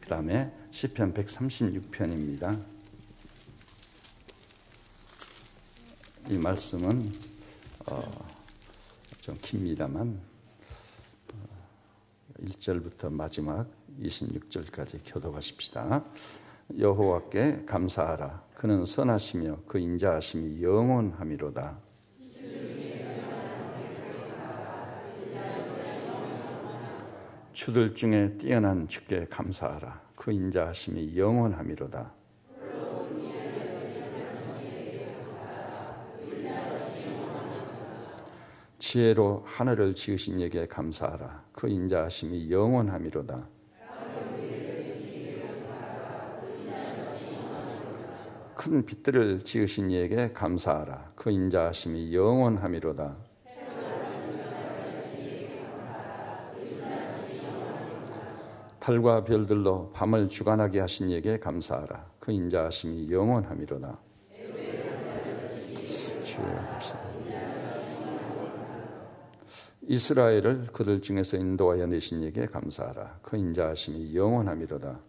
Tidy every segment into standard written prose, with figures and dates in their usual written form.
그 다음에 시편 136편입니다. 이 말씀은 좀 깁니다만 1절부터 마지막 26절까지 교독하십시다. 여호와께 감사하라. 그는 선하시며 그 인자하심이 영원함이로다. 주들 중에 뛰어난 주께 감사하라. 그 인자하심이 영원함이로다. 지혜로 하늘을 지으신 이에게 감사하라. 그 인자하심이 영원함이로다. 큰 빛들을 지으신 이에게 감사하라. 그 인자하심이 영원함이로다. 달과 별들로 밤을 주관하게 하신 이에게 감사하라. 그 인자하심이 영원함이로다. 주여 감사합니다. 이스라엘을 그들 중에서 인도하여 내신 이에게 감사하라. 그 인자하심이 영원함이로다.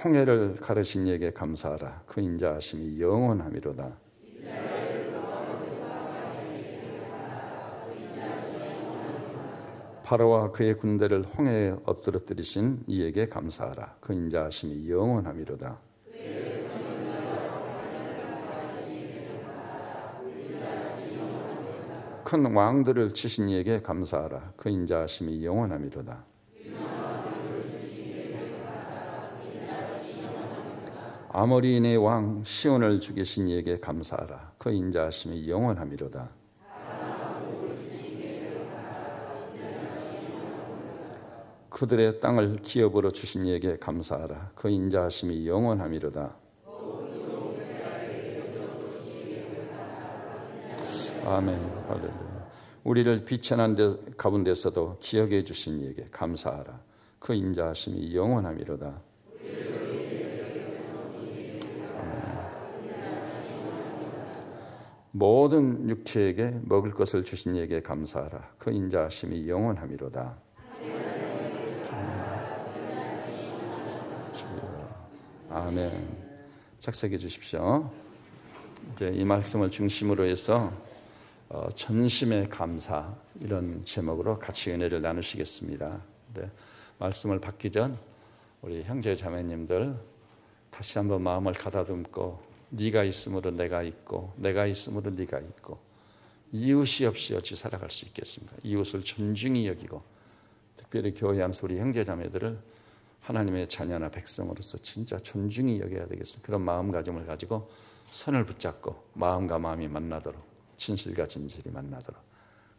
홍해를 가르신 이에게 감사하라. 그 인자하심이 영원함이로다. 바로와 그의 군대를 홍해에 엎드러뜨리신 이에게 감사하라. 그 인자하심이 영원함이로다. 큰 왕들을 치신 이에게 감사하라. 그 인자하심이 영원함이로다. 아모리인의 왕 시온을 죽이신 이에게 감사하라. 그 인자하심이 영원함이로다. 그들의 땅을 기업으로 주신 이에게 감사하라. 그 인자하심이 영원함이로다. 아멘. 할렐루야. 우리를 비천한 데 가운데서도 기억해 주신 이에게 감사하라. 그 인자하심이 영원함이로다. 모든 육체에게 먹을 것을 주신 이에게 감사하라. 그 인자하심이 영원함이로다. 아멘. 작성해 주십시오. 이제 이 말씀을 중심으로 해서 전심의 감사 이런 제목으로 같이 은혜를 나누시겠습니다. 네, 말씀을 받기 전 우리 형제 자매님들 다시 한번 마음을 가다듬고 네가 있으므로 내가 있고 내가 있으므로 네가 있고 이웃이 없이 어찌 살아갈 수 있겠습니까? 이웃을 존중히 여기고 특별히 교회 안에서 우리 형제 자매들을 하나님의 자녀나 백성으로서 진짜 존중히 여겨야 되겠습니다. 그런 마음가짐을 가지고 선을 붙잡고 마음과 마음이 만나도록 진실과 진실이 만나도록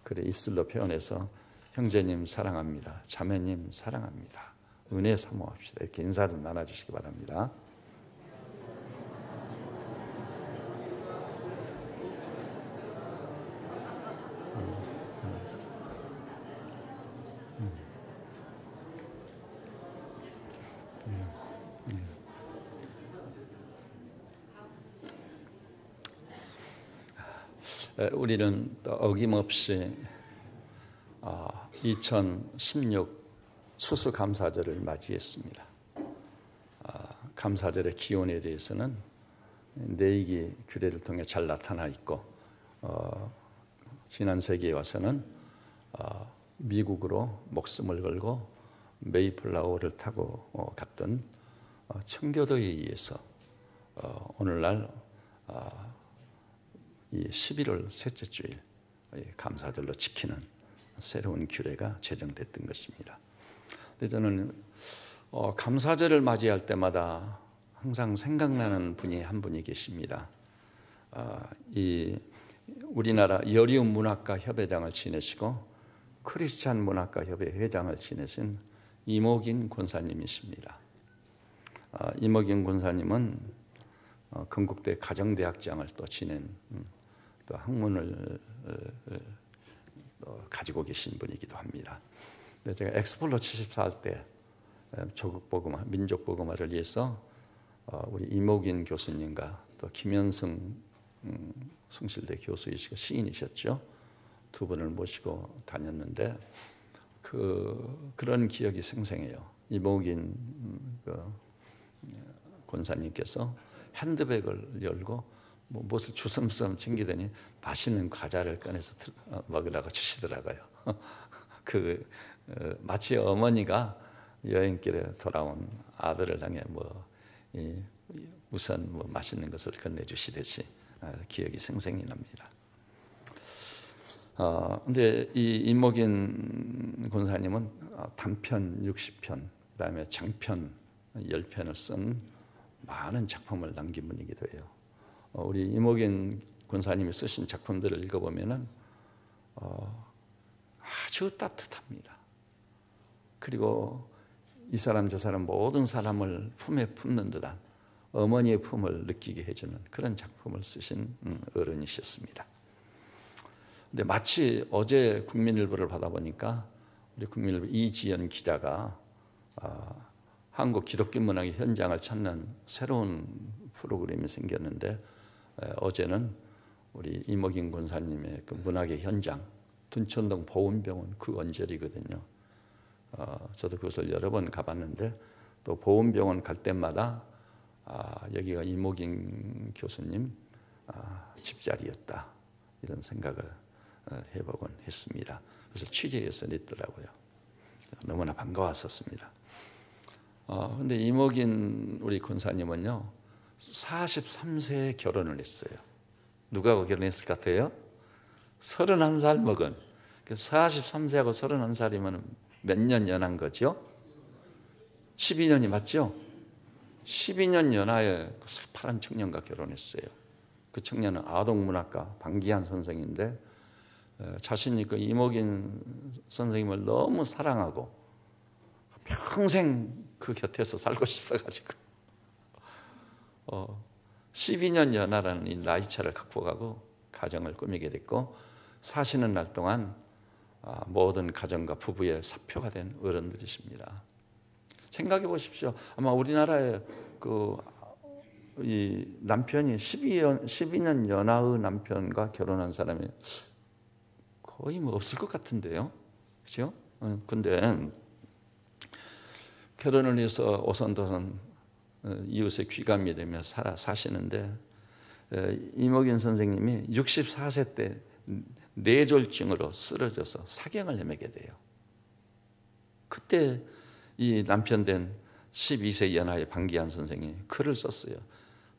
그래 입술로 표현해서 형제님 사랑합니다. 자매님 사랑합니다. 은혜 사모합시다. 이렇게 인사 좀 나눠주시기 바랍니다. 우리는 또 어김없이 2016 추수감사절을 맞이했습니다. 감사절의 기원에 대해서는 내이기 규례를 통해 잘 나타나 있고 지난 세기에 와서는 미국으로 목숨을 걸고 메이플라워를 타고 갔던 청교도에 의해서 오늘날 이 11월 셋째 주일 감사절로 지키는 새로운 규례가 제정됐던 것입니다. 근데 저는 감사절을 맞이할 때마다 항상 생각나는 분이 한 분이 계십니다. 이 우리나라 여리움 문학가 협회장을 지내시고 크리스찬 문학가 협회 회장을 지내신 이목인 권사님이십니다. 이목인 권사님은 건국대 가정대학장을 또 지낸 또 학문을 가지고 계신 분이기도 합니다. 제가 엑스플로 74할 때 조국복음화, 민족복음화를 위해서 우리 이목인 교수님과 또 김현승 숭실대 교수이시고 시인이셨죠. 두 분을 모시고 다녔는데 그런 기억이 생생해요. 이목인 권사님께서 핸드백을 열고 무엇을 주섬주섬 챙기더니 맛있는 과자를 꺼내서 먹으라고 주시더라고요. 마치 어머니가 여행길에 돌아온 아들을 향해 우선 맛있는 것을 건네주시듯이 기억이 생생히 납니다. 근데 이 이목인 권사님은 단편 60편, 그다음에 장편 10편을 쓴 많은 작품을 남긴 분이기도 해요. 우리 이목인 권사님이 쓰신 작품들을 읽어보면은 아주 따뜻합니다. 그리고 이 사람 저 사람 모든 사람을 품에 품는 듯한 어머니의 품을 느끼게 해주는 그런 작품을 쓰신 어른이셨습니다. 근데 마치 어제 국민일보를 받아보니까 우리 국민일보 이지연 기자가 한국 기독교 문학의 현장을 찾는 새로운 프로그램이 생겼는데 어제는 우리 이목인 권사님의 그 문학의 현장 둔천동 보훈병원 그 언저리거든요. 저도 그것을 여러 번 가봤는데 또 보훈병원 갈 때마다 여기가 이목인 교수님 집자리였다 이런 생각을 해보곤 했습니다. 그래서 취재해서 냈더라고요. 너무나 반가웠었습니다. 근데 이목인 우리 권사님은요 43세에 결혼을 했어요. 누구하고 결혼했을 것 같아요? 31살 먹은. 43세하고 31살이면 몇 년 연한 거죠? 12년이 맞죠? 12년 연하에 새파란 청년과 결혼했어요. 그 청년은 아동문학가 방기한 선생인데 자신이 그 이목인 선생님을 너무 사랑하고 평생 그 곁에서 살고 싶어가지고 12년 연하라는 이 나이차를 극복하고 가정을 꾸미게 됐고 사시는 날 동안 모든 가정과 부부의 사표가 된 어른들이십니다. 생각해 보십시오. 아마 우리나라에 이 남편이 12년 연하의 남편과 결혼한 사람이 거의 없을 것 같은데요. 그렇죠? 근데 결혼을 해서 오손도손 이웃의 귀감이 되며 사시는데 이목인 선생님이 64세 때 뇌졸중으로 쓰러져서 사경을 헤매게 돼요. 그때 이 남편 된 12세 연하의 방기한 선생이 글을 썼어요.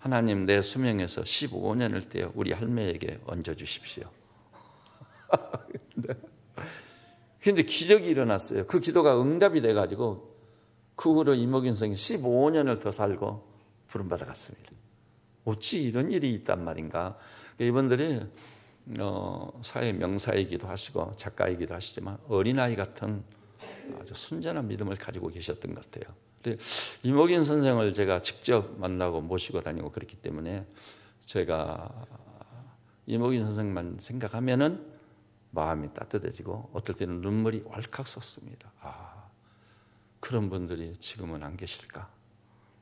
하나님 내 수명에서 15년을 떼어 우리 할매에게 얹어주십시오. 근데 기적이 일어났어요. 그 기도가 응답이 돼가지고 그 후로 이목인 선생이 15년을 더 살고 부름받아 갔습니다. 어찌 이런 일이 있단 말인가. 이분들이 사회 명사이기도 하시고 작가이기도 하시지만 어린아이 같은 아주 순전한 믿음을 가지고 계셨던 것 같아요. 이목인 선생을 제가 직접 만나고 모시고 다니고 그렇기 때문에 제가 이목인 선생만 생각하면은 마음이 따뜻해지고 어떨 때는 눈물이 왈칵 솟습니다. 그런 분들이 지금은 안 계실까?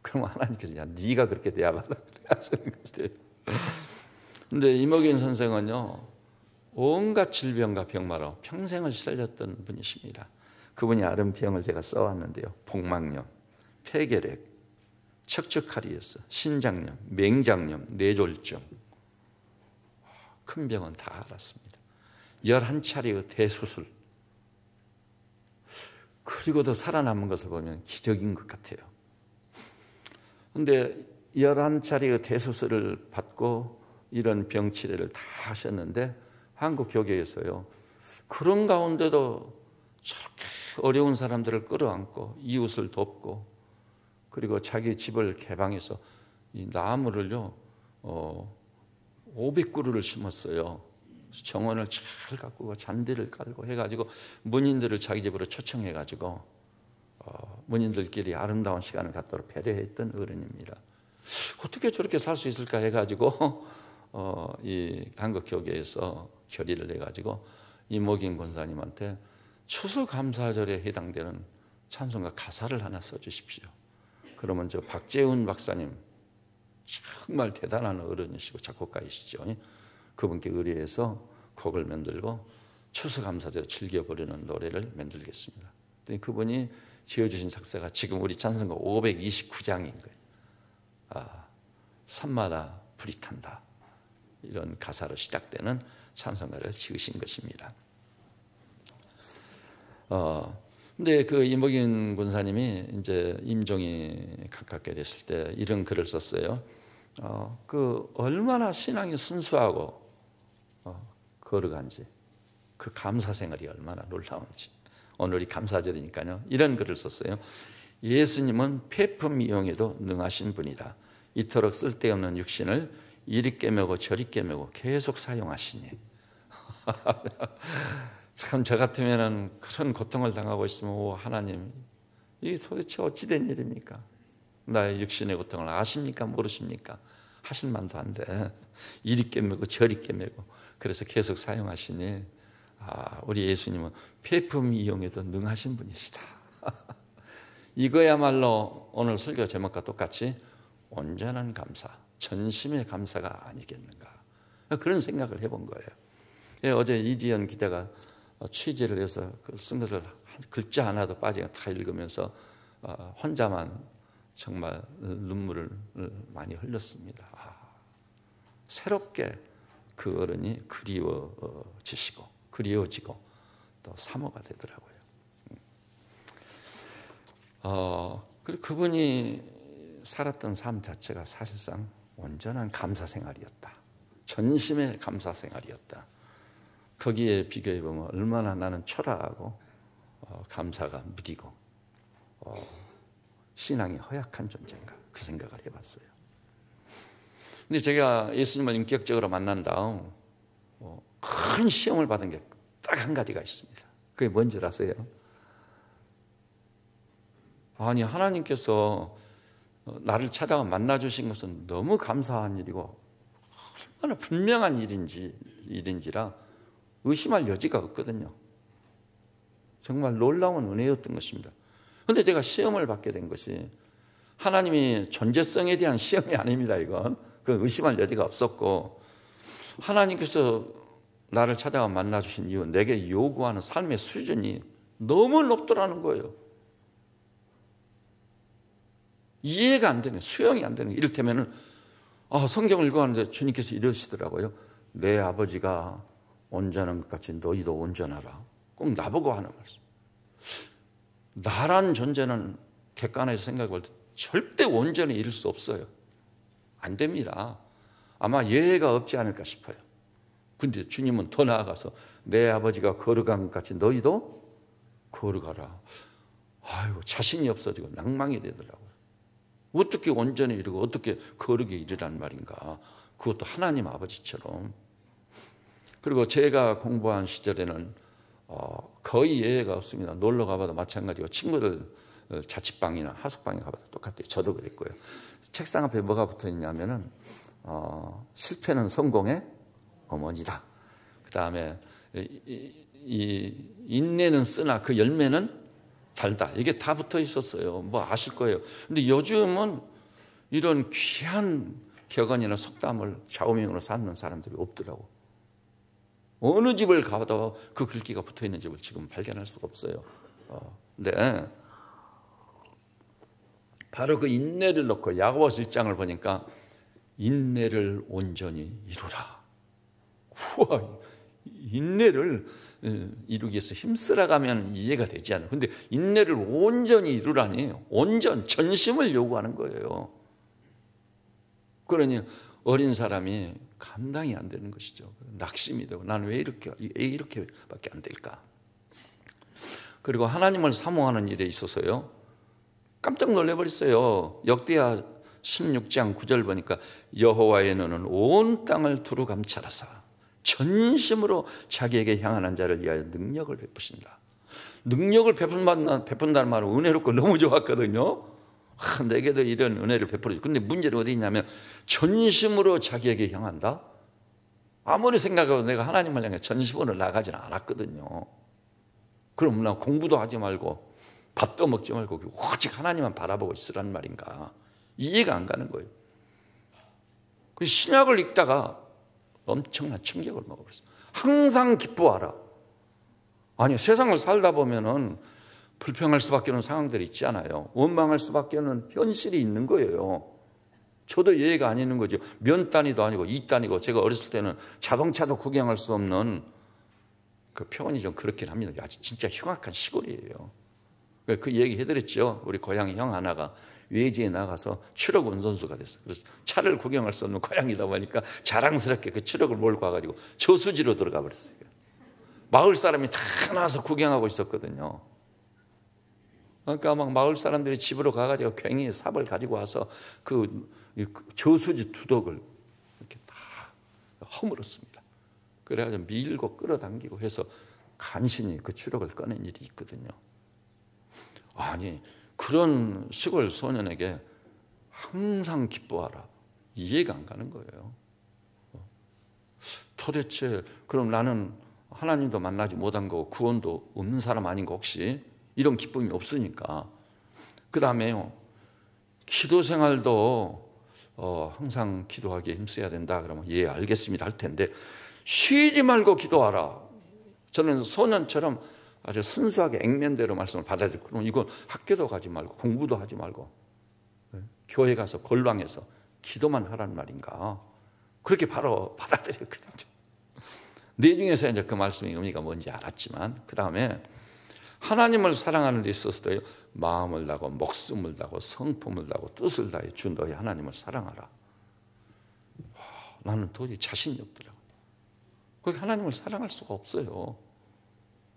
그럼 하나님께서 야 네가 그렇게 돼야만 하시는 거죠. 근데 이목인 선생은요 온갖 질병과 병마로 평생을 살렸던 분이십니다. 그분이 앓은 병을 제가 써왔는데요. 복막염, 폐결핵, 척추카리에스, 신장염, 맹장염, 뇌졸중 큰 병은 다 앓았습니다. 11차례의 대수술 그리고도 살아남은 것을 보면 기적인 것 같아요. 그런데 11차례의 대수술을 받고 이런 병치레를 다 하셨는데 한국 교계에서요 그런 가운데도 저렇게 어려운 사람들을 끌어안고 이웃을 돕고 그리고 자기 집을 개방해서 이 나무를요 500그루를 심었어요. 정원을 잘 가꾸고 잔디를 깔고 해가지고 문인들을 자기 집으로 초청해가지고 문인들끼리 아름다운 시간을 갖도록 배려했던 어른입니다. 어떻게 저렇게 살 수 있을까 해가지고 이 한국교계에서 결의를 해가지고 이목인 권사님한테 추수감사절에 해당되는 찬송가 가사를 하나 써주십시오. 그러면 저 박재훈 박사님 정말 대단한 어른이시고 작곡가이시죠. 그분께 의뢰해서 곡을 만들고 추수감사제로 즐겨부르는 노래를 만들겠습니다. 그분이 지어주신 작사가 지금 우리 찬송가 529장인 거예요. 산마다 불이 탄다, 이런 가사로 시작되는 찬송가를 지으신 것입니다. 근데 그 이목인 군사님이 이제 임종이 가깝게 됐을 때 이런 글을 썼어요. 그 얼마나 신앙이 순수하고 거룩한지, 그 감사 생활이 얼마나 놀라운지. 오늘이 감사절이니까요. 이런 글을 썼어요. 예수님은 폐품 이용에도 능하신 분이다. 이토록 쓸데없는 육신을 이리 꿰매고 저리 꿰매고 계속 사용하시니. 참 저 같으면은 그런 고통을 당하고 있으면, 오 하나님, 이게 도대체 어찌된 일입니까? 나의 육신의 고통을 아십니까? 모르십니까? 하실 만도 한데 이리 꿰매고 저리 꿰매고 그래서 계속 사용하시니, 우리 예수님은 폐품 이용에도 능하신 분이시다. 이거야말로 오늘 설교 제목과 똑같이 온전한 감사, 전심의 감사가 아니겠는가, 그런 생각을 해본 거예요. 어제 이지연 기자가 취재를 해서 쓴 것을 글자 하나도 빠지게 다 읽으면서 혼자만 정말 눈물을 많이 흘렸습니다. 새롭게 그 어른이 그리워지고 또 사모가 되더라고요. 그리고 그분이 살았던 삶 자체가 사실상 온전한 감사 생활이었다. 전심의 감사 생활이었다. 거기에 비교해 보면 얼마나 나는 초라하고 감사가 무디고 신앙이 허약한 존재인가, 그 생각을 해봤어요. 근데 제가 예수님을 인격적으로 만난 다음 큰 시험을 받은 게 딱 한 가지가 있습니다. 그게 뭔지 아세요? 아니, 하나님께서 나를 찾아가 만나주신 것은 너무 감사한 일이고 얼마나 분명한 일인지라 의심할 여지가 없거든요. 정말 놀라운 은혜였던 것입니다. 그런데 제가 시험을 받게 된 것이 하나님이 존재성에 대한 시험이 아닙니다. 이건 그 의심할 여지가 없었고, 하나님께서 나를 찾아가 만나주신 이유, 내게 요구하는 삶의 수준이 너무 높더라는 거예요. 이해가 안 되는, 수용이 안 되는. 이를테면은 성경을 읽어가는데 주님께서 이러시더라고요. 내 아버지가 온전한 것 같이 너희도 온전하라. 꼭 나보고 하는 말씀. 나란 존재는 객관에서 생각할 때 절대 온전히 이룰 수 없어요. 안 됩니다. 아마 예외가 없지 않을까 싶어요. 근데 주님은 더 나아가서 내 아버지가 거룩한 것 같이 너희도 거룩하라. 아이고, 자신이 없어지고 낭망이 되더라고요. 어떻게 온전히 이루고 어떻게 거룩에 이르란 말인가. 그것도 하나님 아버지처럼. 그리고 제가 공부한 시절에는 거의 예외가 없습니다. 놀러 가봐도 마찬가지고, 친구들 자취방이나 하숙방에 가봐도 똑같아요. 저도 그랬고요. 책상 앞에 뭐가 붙어 있냐면은 실패는 성공의 어머니다. 그 다음에 인내는 쓰나 그 열매는 달다. 이게 다 붙어 있었어요. 뭐 아실 거예요. 근데 요즘은 이런 귀한 격언이나 속담을 좌우명으로 삼는 사람들이 없더라고. 어느 집을 가도 그 글귀가 붙어 있는 집을 지금 발견할 수가 없어요. 근데 바로 그 인내를 놓고 야고보서 1장을 보니까 인내를 온전히 이루라. 우와, 인내를 이루기 위해서 힘쓰라가면 이해가 되지 않아요. 근데 인내를 온전히 이루라니, 온전, 전심을 요구하는 거예요. 그러니 어린 사람이 감당이 안 되는 것이죠. 낙심이 되고, 나는 왜 이렇게밖에 안 될까? 그리고 하나님을 사모하는 일에 있어서요, 깜짝 놀래버렸어요. 역대하 16장 9절 보니까 여호와의 눈은 온 땅을 두루 감찰하사 전심으로 자기에게 향하는 자를 위하여 능력을 베푸신다. 능력을 베푼다는 말은 은혜롭고 너무 좋았거든요. 내게도 이런 은혜를 베풀어줘. 근데 문제는 어디 있냐면 전심으로 자기에게 향한다? 아무리 생각해도 내가 하나님을 향해 전심으로 나가지는 않았거든요. 그럼 나 공부도 하지 말고 밥도 먹지 말고 오직 하나님만 바라보고 있으라는 말인가? 이해가 안 가는 거예요. 그 신약을 읽다가 엄청난 충격을 먹어버렸어요. 항상 기뻐하라. 아니, 세상을 살다 보면은 불평할 수밖에 없는 상황들이 있잖아요. 원망할 수밖에 없는 현실이 있는 거예요. 저도 이해가 안 있는 거죠. 면 단위도 아니고 이 단위고, 제가 어렸을 때는 자동차도 구경할 수 없는, 그 표현이 좀 그렇긴 합니다. 아주 진짜 흉악한 시골이에요. 그 얘기 해드렸죠. 우리 고향 형 하나가 외지에 나가서 추력 운전수가 됐어요. 그래서 차를 구경할 수 없는 고향이다 보니까 자랑스럽게 그 추력을 몰고 와가지고 저수지로 들어가 버렸어요. 마을 사람이 다 나와서 구경하고 있었거든요. 그러니까 막 마을 사람들이 집으로 가가지고 괭이 삽을 가지고 와서 그 저수지 두덕을 이렇게 다 허물었습니다. 그래가지고 밀고 끌어당기고 해서 간신히 그 추력을 꺼낸 일이 있거든요. 아니, 그런 시골 소년에게 항상 기뻐하라, 이해가 안 가는 거예요. 도대체 그럼 나는 하나님도 만나지 못한 거고 구원도 없는 사람 아닌가, 혹시 이런 기쁨이 없으니까. 그 다음에요, 기도 생활도 항상 기도하기에 힘써야 된다. 그러면 예, 알겠습니다 할 텐데, 쉬지 말고 기도하라. 저는 소년처럼 아주 순수하게 액면대로 말씀을 받아들이고, 그럼 이건 학교도 가지 말고 공부도 하지 말고 교회 가서 골방에서 기도만 하라는 말인가, 그렇게 바로 받아들였거든요. 내중에서 이제 그 말씀의 의미가 뭔지 알았지만, 그 다음에 하나님을 사랑하는 데 있어서도 마음을 다하고 목숨을 다하고 성품을 다하고 뜻을 다해 주 너희 하나님을 사랑하라. 나는 도저히 자신이 없더라고요. 그렇게 하나님을 사랑할 수가 없어요.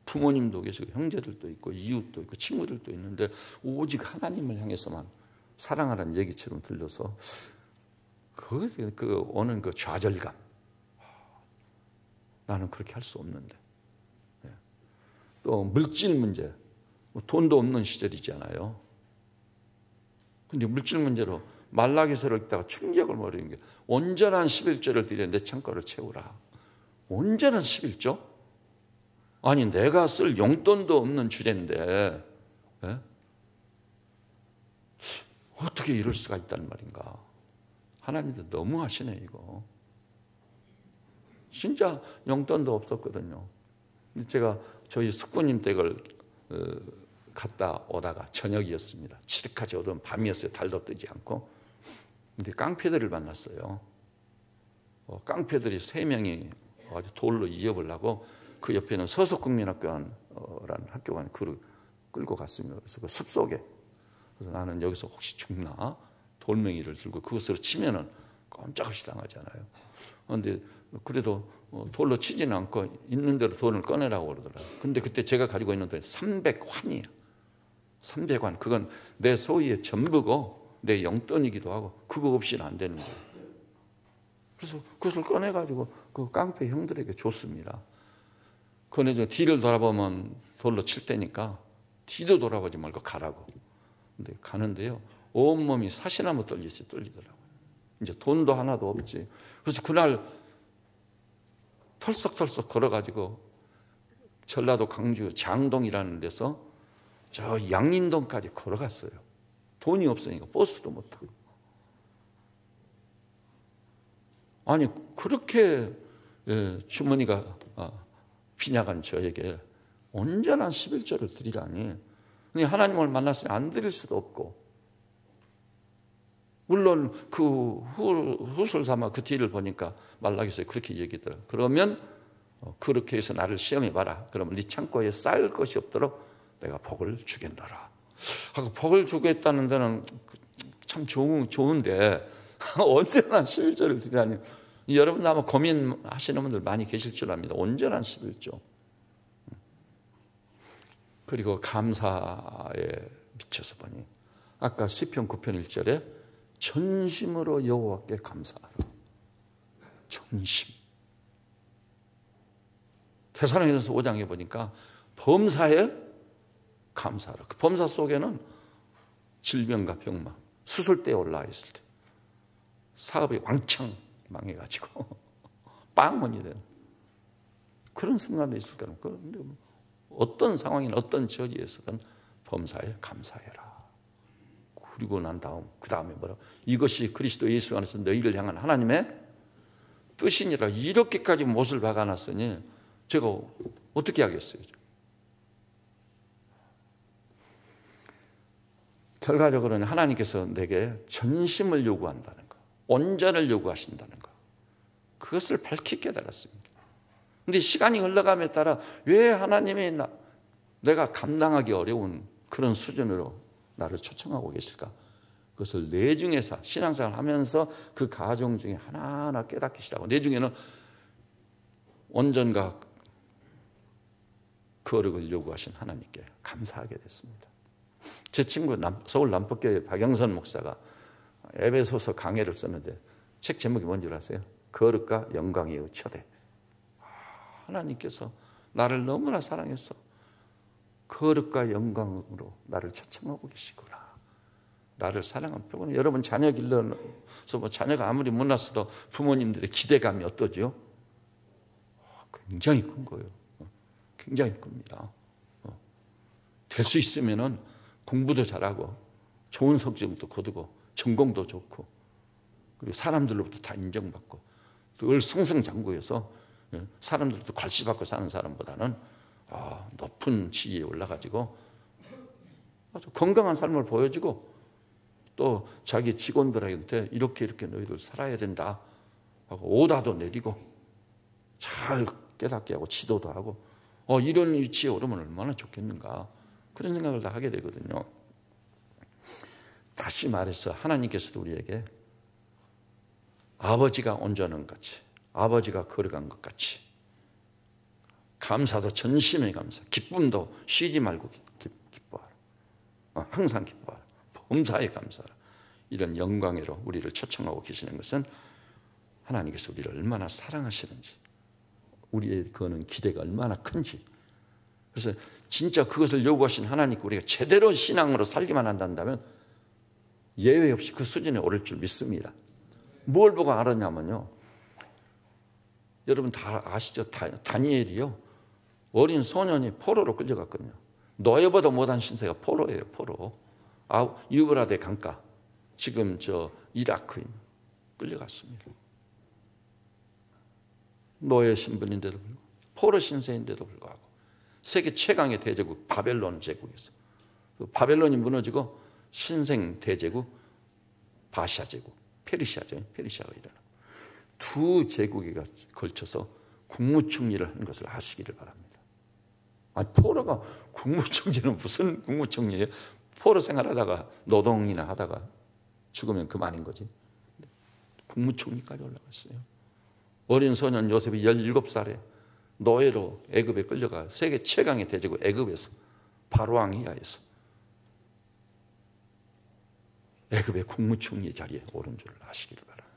부모님도 계시고 형제들도 있고 이웃도 있고 친구들도 있는데 오직 하나님을 향해서만 사랑하라는 얘기처럼 들려서 그 오는 그 좌절감, 나는 그렇게 할 수 없는데. 또 물질 문제, 돈도 없는 시절이잖아요. 근데 물질 문제로 말라기서를 읽다가 충격을 먹는 게, 온전한 11조를 드려 내 창고를 채우라. 온전한 11조? 아니, 내가 쓸 용돈도 없는 주제인데 어떻게 이럴 수가 있다는 말인가. 하나님도 너무하시네 이거. 진짜 용돈도 없었거든요. 제가 저희 숙부님 댁을 갔다 오다가 저녁이었습니다. 칠흑하지 어두운 밤이었어요. 달도 뜨지 않고. 근데 깡패들을 만났어요. 깡패들이 3명이 아주 돌로 이협을 하고 그 옆에는 서석국민학교라는 학교가 끌고 갔습니다. 그래서 그 숲속에, 그래서 나는 여기서 혹시 죽나 돌멩이를 들고 그것으로 치면은 깜짝없이 당하잖아요. 그런데 그래도 돌로 치지는 않고 있는 대로 돈을 꺼내라고 그러더라고요. 근데 그때 제가 가지고 있는 돈이 300환이에요. 300환. 그건 내 소유의 전부고 내 용돈이기도 하고 그거 없이는 안 되는 거예요. 그래서 그것을 꺼내가지고 그 깡패 형들에게 줬습니다. 그런데 이제 뒤를 돌아보면 돌로 칠 때니까 뒤도 돌아보지 말고 가라고. 근데 가는데요, 온몸이 사시나무 떨리듯이 떨리더라고요. 이제 돈도 하나도 없지. 그래서 그날 털썩털썩 걸어가지고 전라도 광주 장동이라는 데서 저 양림동까지 걸어갔어요. 돈이 없으니까 버스도 못 타고. 아니, 그렇게 주머니가 빈약한 저에게 온전한 11조를 드리라니. 하나님을 만났으니 안 드릴 수도 없고, 물론 그 후술 삼아 그 뒤를 보니까 말라기서에 그렇게 얘기더라고요. 그러면 그렇게 해서 나를 시험해봐라. 그러면 네 창고에 쌓일 것이 없도록 내가 복을 주겠노라 하고, 복을 주겠다는 데는 참 좋은데 온전한 11조를 드리라니. 여러분 아마 고민하시는 분들 많이 계실 줄 압니다. 온전한 11조. 그리고 감사에 미쳐서 보니 아까 시편 9편 1절에 전심으로 여호와께 감사하라. 전심. 데살로니가서 5장에 보니까 범사에 감사하라. 그 범사 속에는 질병과 병마, 수술대에 올라와 있을 때 사업이 왕창 망해가지고 빵원이 되는 그런 순간도 있을 거예요. 그런데 어떤 상황이나 어떤 처지에서든 범사에 감사해라. 그리고 난 다음, 그 다음에 뭐라? 이것이 그리스도 예수 안에서 너희를 향한 하나님의 뜻이니라. 이렇게까지 못을 박아놨으니 제가 어떻게 하겠어요? 결과적으로는 하나님께서 내게 전심을 요구한다는 것, 온전을 요구하신다는 것, 그것을 밝히 깨달았습니다. 그런데 시간이 흘러감에 따라 왜 하나님이 내가 감당하기 어려운 그런 수준으로 나를 초청하고 계실까? 그것을 내중에서 신앙생활을 하면서 그 가정 중에 하나하나 깨닫기 시작하고, 내중에는 온전과 거룩을 요구하신 하나님께 감사하게 됐습니다. 제 친구 서울 남포교회 박영선 목사가 에베소서 강해를 썼는데 책 제목이 뭔지 아세요? 거룩과 영광의 초대. 하나님께서 나를 너무나 사랑해서 거룩과 영광으로 나를 초청하고 계시구나. 나를 사랑한 표현은, 여러분 자녀 길러서 자녀가 아무리 못났어도 부모님들의 기대감이 어떠죠? 굉장히 큰 거예요. 굉장히 큽니다. 될 수 있으면은 공부도 잘하고 좋은 성적도 거두고 전공도 좋고 그리고 사람들로부터 다 인정받고 늘 승승장구해서 사람들도 괄시받고 사는 사람보다는 높은 지위에 올라가지고 아주 건강한 삶을 보여주고 또 자기 직원들한테 이렇게 너희들 살아야 된다 하고 오다도 내리고 잘 깨닫게 하고 지도도 하고 이런 위치에 오르면 얼마나 좋겠는가, 그런 생각을 다 하게 되거든요. 다시 말해서 하나님께서도 우리에게 아버지가 온전한 것 같이, 아버지가 거룩한 것 같이, 감사도 전심의 감사, 기쁨도 쉬지 말고 기뻐하라. 항상 기뻐하라. 범사에 감사하라. 이런 영광으로 우리를 초청하고 계시는 것은 하나님께서 우리를 얼마나 사랑하시는지, 우리의 그거는 기대가 얼마나 큰지. 그래서 진짜 그것을 요구하신 하나님께 우리가 제대로 신앙으로 살기만 한다면 예외 없이 그 수준에 오를 줄 믿습니다. 뭘 보고 알았냐면요, 여러분 다 아시죠? 다니엘이요, 어린 소년이 포로로 끌려갔거든요. 노예보다 못한 신세가 포로예요. 포로. 유브라데 강가, 지금 이라크인 끌려갔습니다. 노예 신분인데도 불구하고, 포로 신세인데도 불구하고, 세계 최강의 대제국 바벨론 제국에서 바벨론이 무너지고 신생 대제국 바샤 제국, 페르시아가 일어나고 두 제국에 걸쳐서 국무총리를 한 것을 아시기를 바랍니다. 포로가 국무총리는 무슨 국무총리예요? 포로 생활하다가 노동이나 하다가 죽으면 그만인 거지. 국무총리까지 올라갔어요. 어린 소년 요셉이 17살에 노예로 애굽에 끌려가 세계 최강의 대제국 애굽에서 바로왕 이하에서 애굽의 국무총리 자리에 오른 줄을 아시기를 바랍니다.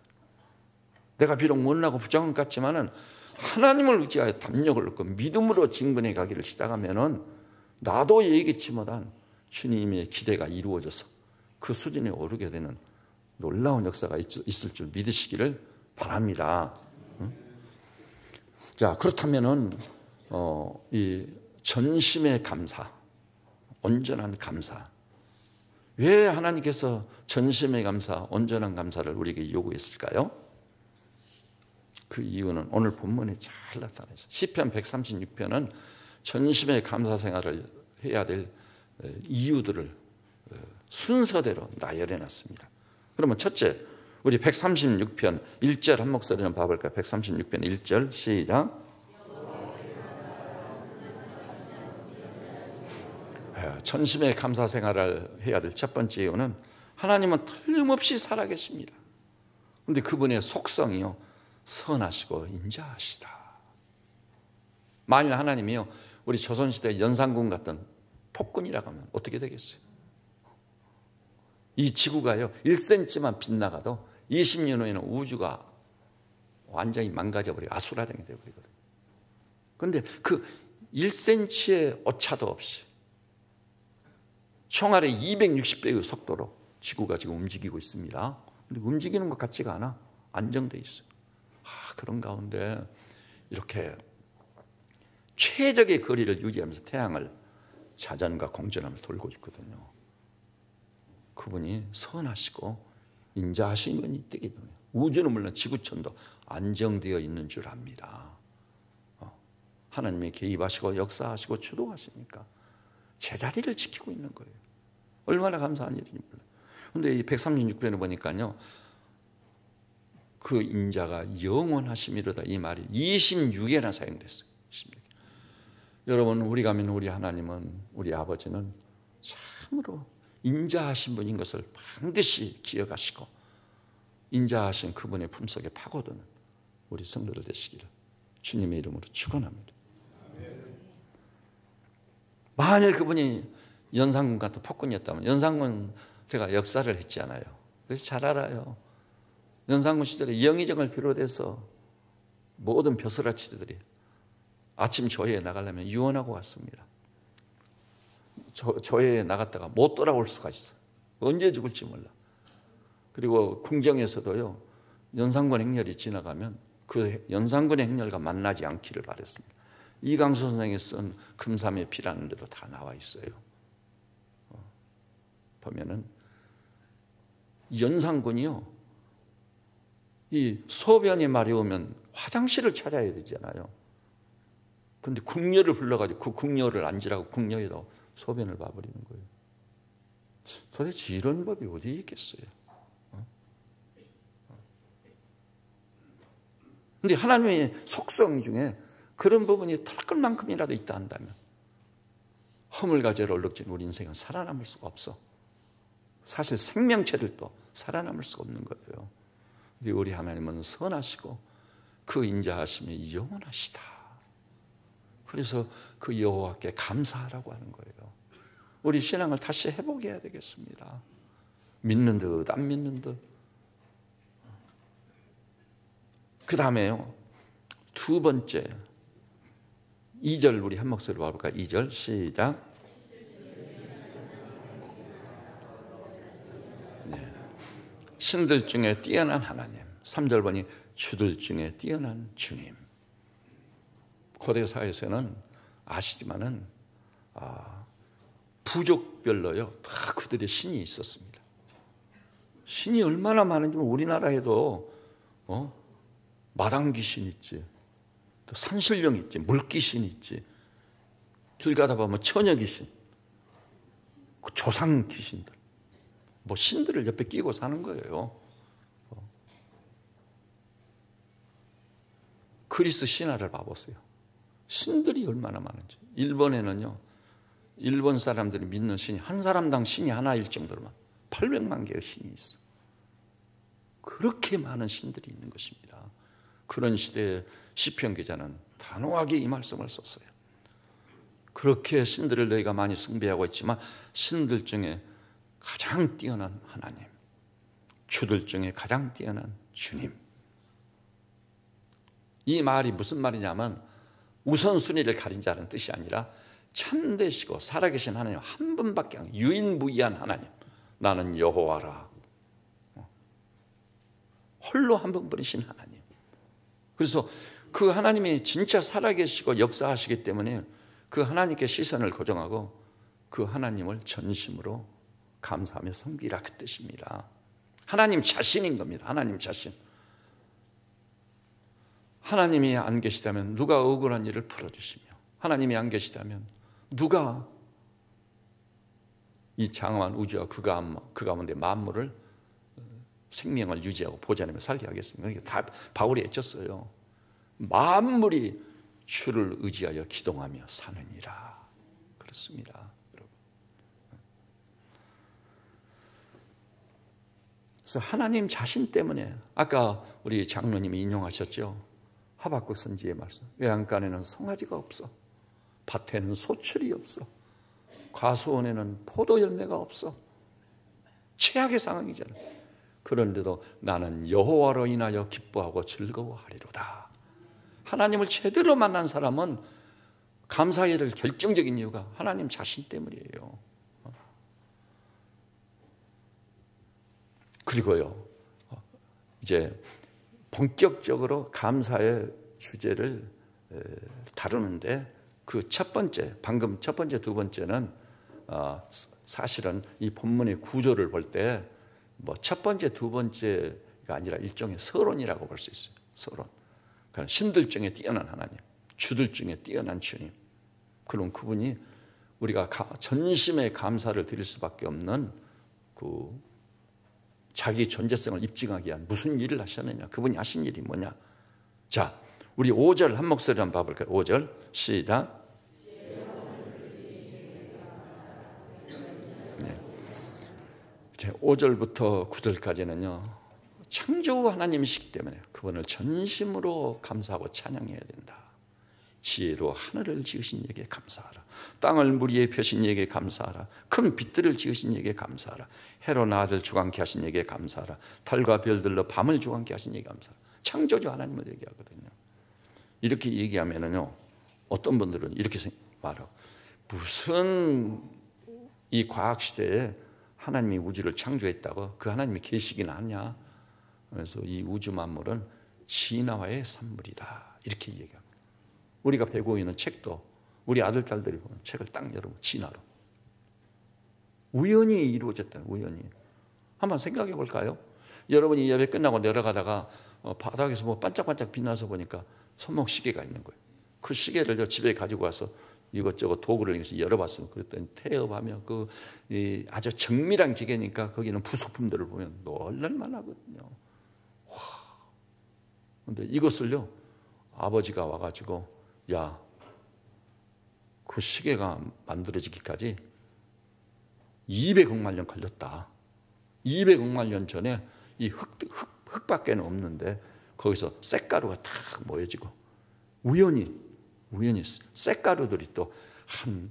내가 비록 못나고 부정한 것 같지만은 하나님을 의지하여 담력을 얻고 믿음으로 진근해 가기를 시작하면은 나도 예기치 못한 주님의 기대가 이루어져서 그 수준에 오르게 되는 놀라운 역사가 있을 줄 믿으시기를 바랍니다. 자, 그렇다면은 이 전심의 감사, 온전한 감사, 왜 하나님께서 전심의 감사, 온전한 감사를 우리에게 요구했을까요? 그 이유는 오늘 본문에 잘 나타나 있어요. 시편 136편은 전심의 감사 생활을 해야 될 이유들을 순서대로 나열해 놨습니다. 그러면 첫째, 우리 136편 1절 한 목소리는 봐볼까요? 136편 1절 시작. 전심의 감사 생활을 해야 될 첫 번째 이유는 하나님은 틀림없이 살아계십니다. 그런데 그분의 속성이요, 선하시고 인자하시다. 만일 하나님이요 우리 조선시대 연산군 같은 폭군이라고 하면 어떻게 되겠어요? 이 지구가요 1cm만 빗나가도 20년 후에는 우주가 완전히 망가져버리고 아수라장이 되어버리거든요. 그런데 그 1cm의 오차도 없이 총알의 260배의 속도로 지구가 지금 움직이고 있습니다. 그런데 움직이는 것 같지가 않아. 안정되어 있어요. 그런 가운데 이렇게 최적의 거리를 유지하면서 태양을 자전과 공전하며 돌고 있거든요. 그분이 선하시고 인자하신 분이 있기 때문에 우주는 물론 지구촌도 안정되어 있는 줄 압니다. 하나님이 개입하시고 역사하시고 주도하시니까 제자리를 지키고 있는 거예요. 얼마나 감사한 일인지 몰라요. 그런데 이 136편에 보니까요, 그 인자가 영원하심이로다, 이 말이 26회나 사용됐어요. 26회. 여러분, 우리가 믿는 우리 하나님은, 우리 아버지는 참으로 인자하신 분인 것을 반드시 기억하시고 인자하신 그분의 품속에 파고드는 우리 성도들 되시기를 주님의 이름으로 축원합니다. 만일 그분이 연산군 같은 폭군이었다면, 연산군 제가 역사를 했잖아요. 그래서 잘 알아요. 연산군 시절에 영의정을 비롯해서 모든 벼슬아치들이 아침 조회에 나가려면 유언하고 갔습니다. 조회에 나갔다가 못 돌아올 수가 있어요. 언제 죽을지 몰라. 그리고 궁정에서도요, 연산군 행렬이 지나가면 그 연산군의 행렬과 만나지 않기를 바랬습니다. 이강수 선생이 쓴 금삼의 피라는 데도 다 나와 있어요. 보면은 연산군이요, 이 소변이 마려우면 화장실을 찾아야 되잖아요. 그런데 궁녀를 불러가지고 그 궁녀를 앉으라고 궁녀에다 소변을 봐버리는 거예요. 도대체 이런 법이 어디 있겠어요? 그런데 하나님의 속성 중에 그런 부분이 털 만큼이라도 있다 한다면 허물과제로 얼룩진 우리 인생은 살아남을 수가 없어. 사실 생명체들도 살아남을 수가 없는 거예요. 근데 우리 하나님은 선하시고 그 인자하심이 영원하시다. 그래서 그 여호와께 감사하라고 하는 거예요. 우리 신앙을 다시 회복해야 되겠습니다. 믿는 듯 안 믿는 듯. 그 다음에요, 두 번째 2절 우리 한 목소리로 봐볼까요? 2절 시작. 네. 신들 중에 뛰어난 하나님. 3절 보니 주들 중에 뛰어난 주님. 고대 사회에서는 아시지만은 부족별로요 다 그들의 신이 있었습니다. 신이 얼마나 많은지 우리나라에도 마당 귀신 있지, 또 산신령 있지, 물귀신 있지, 길 가다 보면 처녀 귀신, 조상 귀신들, 뭐 신들을 옆에 끼고 사는 거예요. 그리스 신화를 봐보세요. 신들이 얼마나 많은지. 일본에는요, 일본 사람들이 믿는 신이 한 사람당 신이 하나일 정도로만 800만 개의 신이 있어. 그렇게 많은 신들이 있는 것입니다. 그런 시대에 시편 기자는 단호하게 이 말씀을 썼어요. 그렇게 신들을 너희가 많이 숭배하고 있지만 신들 중에 가장 뛰어난 하나님, 주들 중에 가장 뛰어난 주님. 이 말이 무슨 말이냐면 우선순위를 가린 자는 뜻이 아니라 참되시고 살아계신 하나님 한 분밖에 안, 유일무이한 하나님, 나는 여호와라, 홀로 한 분뿐이신 하나님. 그래서 그 하나님이 진짜 살아계시고 역사하시기 때문에 그 하나님께 시선을 고정하고 그 하나님을 전심으로 감사하며 섬기라, 그 뜻입니다. 하나님 자신인 겁니다. 하나님 자신. 하나님이 안 계시다면 누가 억울한 일을 풀어주시며, 하나님이 안 계시다면 누가 이 장엄한 우주와 그 가운데 만물을 생명을 유지하고 보존하며 살게 하겠습니까? 다 바울이 외쳤어요. 만물이 주를 의지하여 기동하며 사느니라. 그렇습니다, 여러분. 그래서 하나님 자신 때문에, 아까 우리 장로님이 인용하셨죠. 하박국 선지의 말씀. 외양간에는 송아지가 없어, 밭에는 소출이 없어, 과수원에는 포도 열매가 없어. 최악의 상황이잖아요. 그런데도 나는 여호와로 인하여 기뻐하고 즐거워하리로다. 하나님을 제대로 만난 사람은 감사해야 될 결정적인 이유가 하나님 자신 때문이에요. 그리고요, 이제 본격적으로 감사의 주제를 다루는데 그 첫 번째, 방금 첫 번째, 두 번째는 사실은 이 본문의 구조를 볼 때 뭐 첫 번째, 두 번째가 아니라 일종의 서론이라고 볼 수 있어요. 서론. 그러니까 신들 중에 뛰어난 하나님, 주들 중에 뛰어난 주님. 그럼 그분이 우리가 전심의 감사를 드릴 수밖에 없는 자기 존재성을 입증하기 위한 무슨 일을 하셨느냐, 그분이 하신 일이 뭐냐. 자, 우리 5절 한 목소리로 한번 봐볼까요? 5절 시작. 네. 5절부터 9절까지는요, 창조 하나님이시기 때문에 그분을 전심으로 감사하고 찬양해야 된다. 지혜로 하늘을 지으신 이에게 감사하라. 땅을 물 위에 펴신 이에게 감사하라. 큰 빛들을 지으신 이에게 감사하라. 해로 낮을 주관케 하신 이에게 감사하라. 달과 별들로 밤을 주관케 하신 이에게 감사하라. 창조주 하나님을 얘기하거든요. 이렇게 얘기하면은요, 어떤 분들은 이렇게 말하고, 무슨 이 과학 시대에 하나님이 우주를 창조했다고 그 하나님이 계시기나 하냐. 그래서 이 우주 만물은 진화의 산물이다, 이렇게 얘기합니다. 우리가 배우고 있는 책도 우리 아들 딸들이 보면 책을 딱 열어보면 진화로 우연히 이루어졌다. 우연히. 한번 생각해 볼까요? 여러분이 예배 끝나고 내려가다가 바닥에서 뭐 반짝반짝 빛나서 보니까 손목 시계가 있는 거예요. 그 시계를 집에 가지고 와서 이것저것 도구를 열어봤어요. 그랬더니 태엽하며 아주 정밀한 기계니까 거기는 부속품들을 보면 놀랄만 하거든요. 와. 근데 이것을요, 아버지가 와가지고, 야, 그 시계가 만들어지기까지 200억만 년 걸렸다. 200억만 년 전에 이 흙밖에 없는데 거기서 쇳가루가 탁 모여지고 우연히 쇳가루들이 또 한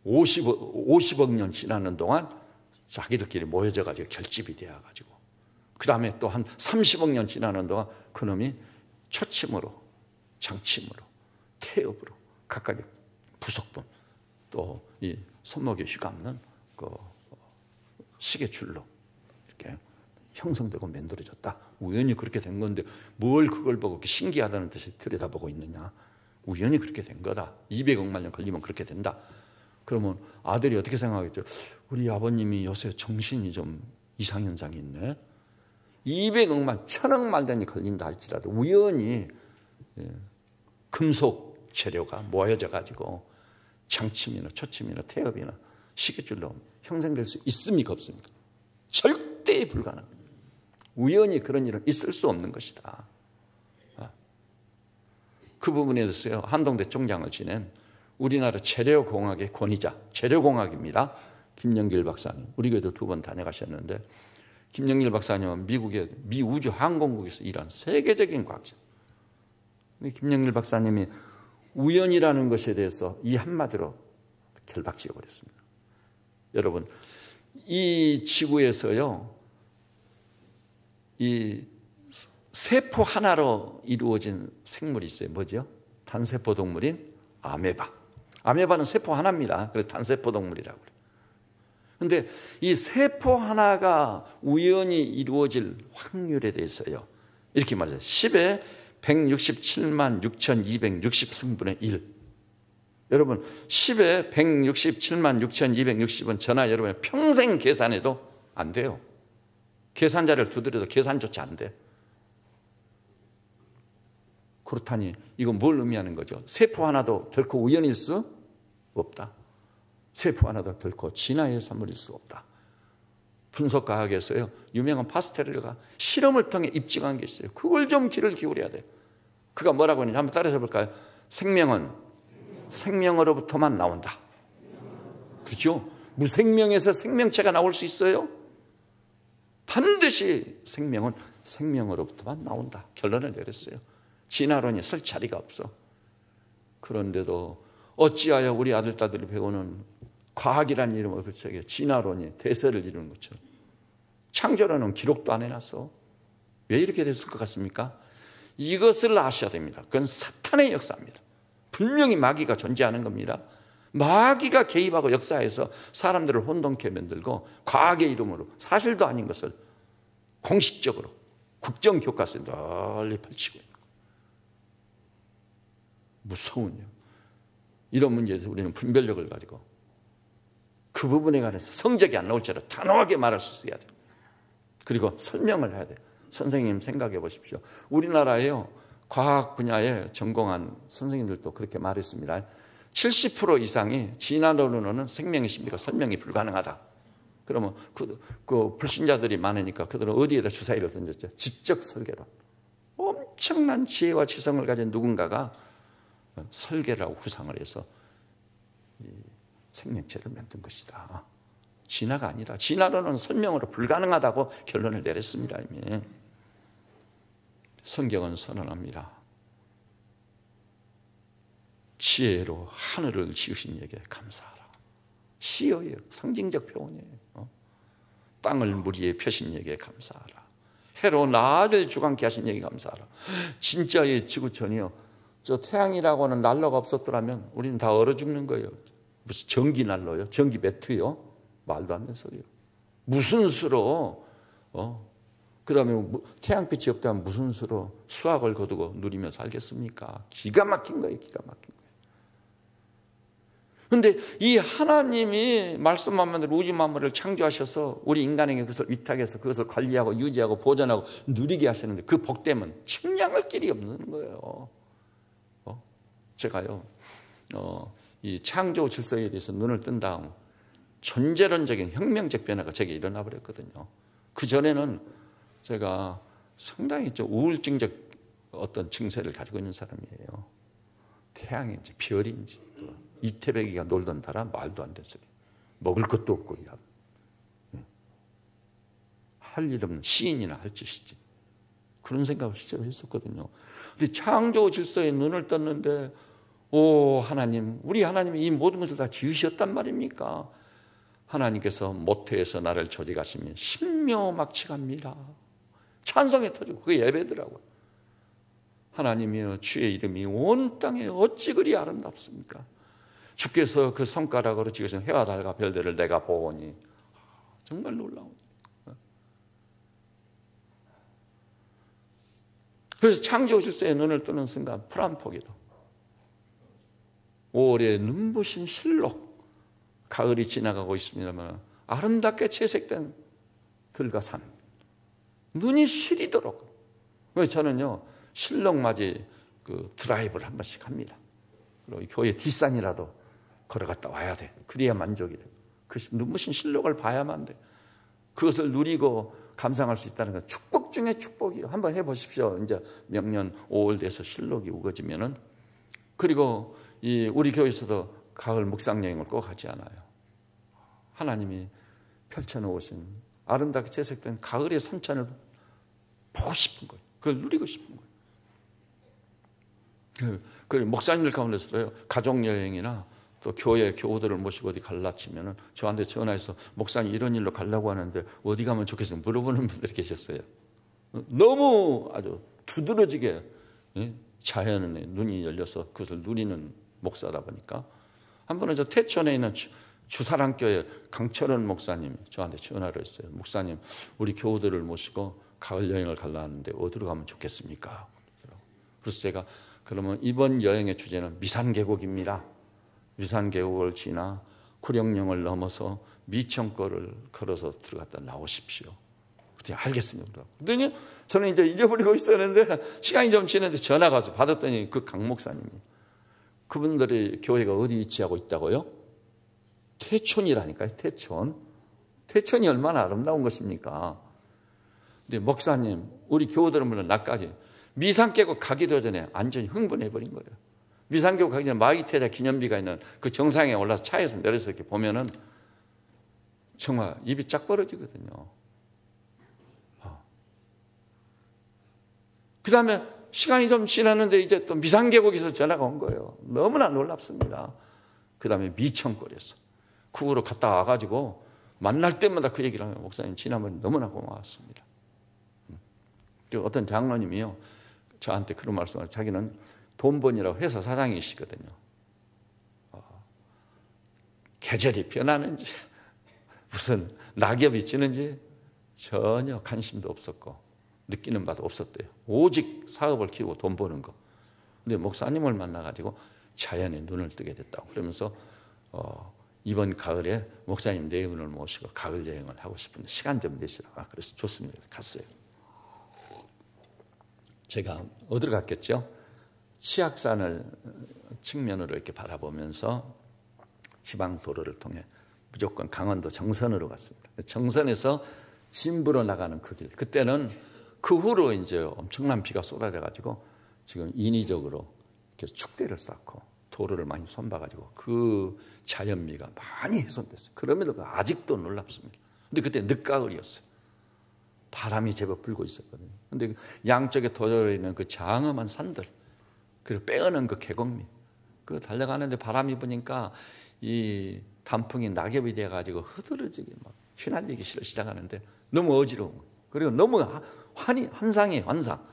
50억 년 지나는 동안 자기들끼리 모여져가지고 결집이 되어가지고, 그 다음에 또 한 30억 년 지나는 동안 그놈이 초침으로, 장침으로, 태엽으로 각각의 부속품, 또 이 손목에 휘감는 그 시계줄로 이렇게 형성되고 만들어졌다. 우연히 그렇게 된 건데 뭘 그걸 보고 신기하다는 듯이 들여다보고 있느냐. 우연히 그렇게 된 거다. 200억만 년 걸리면 그렇게 된다. 그러면 아들이 어떻게 생각하겠죠? 우리 아버님이 요새 정신이 좀 이상현상이 있네. 200억만, 1000억만 년이 걸린다 할지라도 우연히 금속 재료가 모여져 가지고 장침이나 초침이나 태엽이나 시계줄로 형성될 수 있습니까, 없습니까? 절대 불가능합니다. 우연히 그런 일은 있을 수 없는 것이다. 그 부분에 대해서요, 한동대 총장을 지낸 우리나라 재료공학의 권위자, 재료공학입니다, 김영길 박사님. 우리 교회도 2번 다녀가셨는데, 김영길 박사님은 미국의 미우주항공국에서 일한 세계적인 과학자. 김영길 박사님이 우연이라는 것에 대해서 이 한마디로 결박지어 버렸습니다. 여러분, 이 지구에서요, 이 세포 하나로 이루어진 생물이 있어요. 뭐죠? 단세포 동물인 아메바. 아메바는 세포 하나입니다. 그래서 단세포 동물이라고 그래요. 그런데 이 세포 하나가 우연히 이루어질 확률에 대해서요, 이렇게 말해요. 10에 167만 6,260승분의 1. 여러분, 10에 167만 6,260은 저나 여러분의 평생 계산해도 안 돼요. 계산자를 두드려도 계산조차 안 돼. 그렇다니 이건 뭘 의미하는 거죠? 세포 하나도 결코 우연일 수 없다. 세포 하나도 결코 진화의 산물일 수 없다. 분석과학에서요, 유명한 파스텔르가 실험을 통해 입증한 게 있어요. 그걸 좀 귀를 기울여야 돼요. 그가 뭐라고 하는지 한번 따라서 볼까요? 생명은 생명으로부터만 나온다. 그렇죠? 무생명에서 생명체가 나올 수 있어요? 반드시 생명은 생명으로부터만 나온다. 결론을 내렸어요. 진화론이 쓸 자리가 없어. 그런데도 어찌하여 우리 아들, 딸들이 배우는 과학이라는 이름을 붙여서 진화론이 대세를 이루는 것처럼, 창조론은 기록도 안 해놨어. 왜 이렇게 됐을 것 같습니까? 이것을 아셔야 됩니다. 그건 사탄의 역사입니다. 분명히 마귀가 존재하는 겁니다. 마귀가 개입하고 역사에서 사람들을 혼돈케 만들고 과학의 이름으로 사실도 아닌 것을 공식적으로 국정교과서에 널리 펼치고 있는 거예요. 무서운요. 이런 문제에서 우리는 분별력을 가지고 그 부분에 관해서 성적이 안 나올지라도 단호하게 말할 수 있어야 돼요. 그리고 설명을 해야 돼요. 선생님 생각해 보십시오. 우리나라에요, 과학 분야에 전공한 선생님들도 그렇게 말했습니다. 70% 이상이 진화론으로는 생명의 신비가 설명이 불가능하다. 그러면 그 불신자들이 많으니까 그들은 어디에다 주사위를 던졌죠? 지적 설계론. 엄청난 지혜와 지성을 가진 누군가가 설계를 하고 구상을 해서 생명체를 만든 것이다. 진화가 아니다. 진화론은 설명으로 불가능하다고 결론을 내렸습니다. 이미. 성경은 선언합니다. 지혜로 하늘을 지으신 이에게 감사하라. 시어예요. 상징적 표현이에요. 땅을 물 위에 펴신 이에게 감사하라. 해로 낮을 주관케 하신 이에게 감사하라. 진짜의 지구촌이요. 저 태양이라고는 난로가 없었더라면 우리는 다 얼어 죽는 거예요. 무슨 전기 난로요? 전기 매트요? 말도 안 되는 소리요. 무슨 수로 그 다음에 태양빛이 없다면 무슨 수로 수확을 거두고 누리며 살겠습니까? 기가 막힌 거예요. 기가 막힌 거예요. 그런데 이 하나님이 말씀만 대로 우주 만물을 창조하셔서 우리 인간에게 그것을 위탁해서 그것을 관리하고 유지하고 보존하고 누리게 하시는데 그 복됨은 측량할 길이 없는 거예요. 제가요 이 창조 질서에 대해서 눈을 뜬 다음 존재론적인 혁명적 변화가 제게 일어나 버렸거든요. 그 전에는 제가 상당히 좀 우울증적 어떤 증세를 가지고 있는 사람이에요. 태양인지 별인지 이태백이가 놀던 나라 말도 안 되는 소리. 먹을 것도 없고 할 일 없는 시인이나 할 짓이지. 그런 생각을 실제로 했었거든요. 근데 창조 질서에 눈을 떴는데 오 하나님, 우리 하나님이 이 모든 것을 다 지으셨단 말입니까? 하나님께서 모태에서 나를 조직하시면 신묘막측합니다. 찬송에 터지고 그게 예배더라고요. 하나님이여 주의 이름이 온 땅에 어찌 그리 아름답습니까? 주께서 그 손가락으로 지으신 해와 달과 별들을 내가 보오니 정말 놀라운. 그래서 창조 질서에 눈을 뜨는 순간 프란포기도 5월에 눈부신 실록 가을이 지나가고 있습니다만 아름답게 채색된 들과 산 눈이 시리도록. 그래서 저는요 실록맞이 그 드라이브를 한 번씩 합니다. 그리고 교회 뒷산이라도 걸어갔다 와야 돼. 그래야 만족이 돼. 그 눈부신 실록을 봐야만 돼. 그것을 누리고 감상할 수 있다는 건 축복 중에 축복이에요. 한번 해보십시오. 이제 명년 5월 돼서 실록이 우거지면은. 그리고 우리 교회에서도 가을 묵상 여행을 꼭 하지 않아요. 하나님이 펼쳐놓으신 아름답게 채색된 가을의 산천을 보고 싶은 거예요. 그걸 누리고 싶은 거예요. 그 목사님들 가운데서도요, 가족여행이나 또 교회 교우들을 모시고 어디 갈라치면은 저한테 전화해서 목사님 이런 일로 가려고 하는데 어디 가면 좋겠어요? 물어보는 분들이 계셨어요. 너무 아주 두드러지게 자연의 눈이 열려서 그것을 누리는 목사다 보니까 한 번은 저 태천에 있는 주사랑교회 강철원 목사님이 저한테 전화를 했어요. 목사님, 우리 교우들을 모시고 가을 여행을 가려 하는데 어디로 가면 좋겠습니까? 그래서 제가 그러면 이번 여행의 주제는 미산계곡입니다. 미산계곡을 지나 구령령을 넘어서 미천골을 걸어서 들어갔다 나오십시오. 그때 알겠습니다. 그랬더니 저는 이제 잊어버리고 있었는데 시간이 좀 지났는데 전화가 와서 받았더니 그 강 목사님이 그분들의 교회가 어디 위치하고 있다고요? 태촌이라니까요. 태촌. 태촌이 얼마나 아름다운 것입니까? 근데 목사님, 우리 교우들은 물론 나까지 미산계곡 가기도 전에 완전히 흥분해버린 거예요. 미산계곡 가기 전에 마이태자 기념비가 있는 그 정상에 올라서 차에서 내려서 이렇게 보면은 정말 입이 쫙 벌어지거든요. 그 다음에 시간이 좀 지났는데 이제 또 미산계곡에서 전화가 온 거예요. 너무나 놀랍습니다. 그 다음에 미천골에서 구으로 갔다 와가지고 만날 때마다 그 얘기를 하면 목사님 지난번에 너무나 고마웠습니다. 어떤 장로님이요 저한테 그런 말씀을 자기는 돈번이라고 회사 사장이시거든요. 계절이 변하는지 무슨 낙엽이 지는지 전혀 관심도 없었고 느끼는 바도 없었대요. 오직 사업을 키우고 돈 버는 거. 근데 목사님을 만나가지고 자연에 눈을 뜨게 됐다고. 그러면서 이번 가을에 목사님 네 분을 모시고 가을 여행을 하고 싶은데 시간 좀 내시라. 그래서 좋습니다. 갔어요. 제가 어디로 갔겠죠? 치악산을 측면으로 이렇게 바라보면서 지방 도로를 통해 무조건 강원도 정선으로 갔습니다. 정선에서 진부로 나가는 그 길. 그때는 그 후로 이제 엄청난 비가 쏟아져-가지고 지금 인위적으로 이렇게 축대를 쌓고 도로를 많이 손봐가지고 그 자연미가 많이 훼손됐어요. 그럼에도 아직도 놀랍습니다. 근데 그때 늦가을이었어요. 바람이 제법 불고 있었거든요. 근데 양쪽에 도로에 있는 그 장엄한 산들, 그리고 빼어난 그 계곡미, 그 달려가는데 바람이 부니까 이 단풍이 낙엽이 돼가지고 흐드러지게 막 휘날리기 시작하는데 너무 어지러운 거예요. 그리고 너무 환상이에요, 환상.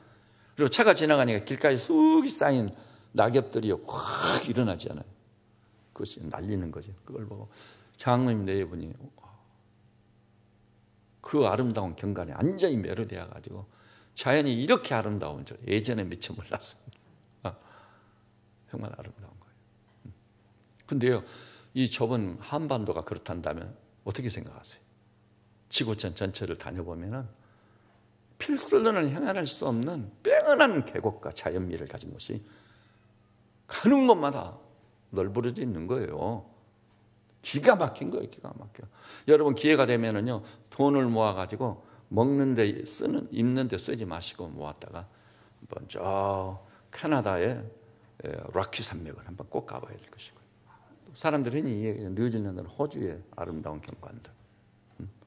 그리고 차가 지나가니까 길가에 쑥 쌓인 낙엽들이 확 일어나지 않아요. 그것이 날리는 거죠. 그걸 보고 장로님 내분이 그 아름다운 경관에 완전히 매료되어가지고 자연이 이렇게 아름다운 줄 예전에 미처 몰랐습니다. 정말 아름다운 거예요. 근데요, 이 좁은 한반도가 그렇단다면 어떻게 생각하세요? 지구촌 전체를 다녀보면은 필설로는 행할 수 없는 빼어난 계곡과 자연미를 가진 곳이 가는 곳마다 널브러져 있는 거예요. 기가 막힌 거예요, 기가 막혀. 여러분 기회가 되면은요, 돈을 모아가지고 먹는데 쓰는, 입는데 쓰지 마시고 모았다가 한번 저 캐나다의 락키 산맥을 한번 꼭 가봐야 될 것이고요. 사람들이 흔히 뉴질랜드는 호주의 아름다운 경관들,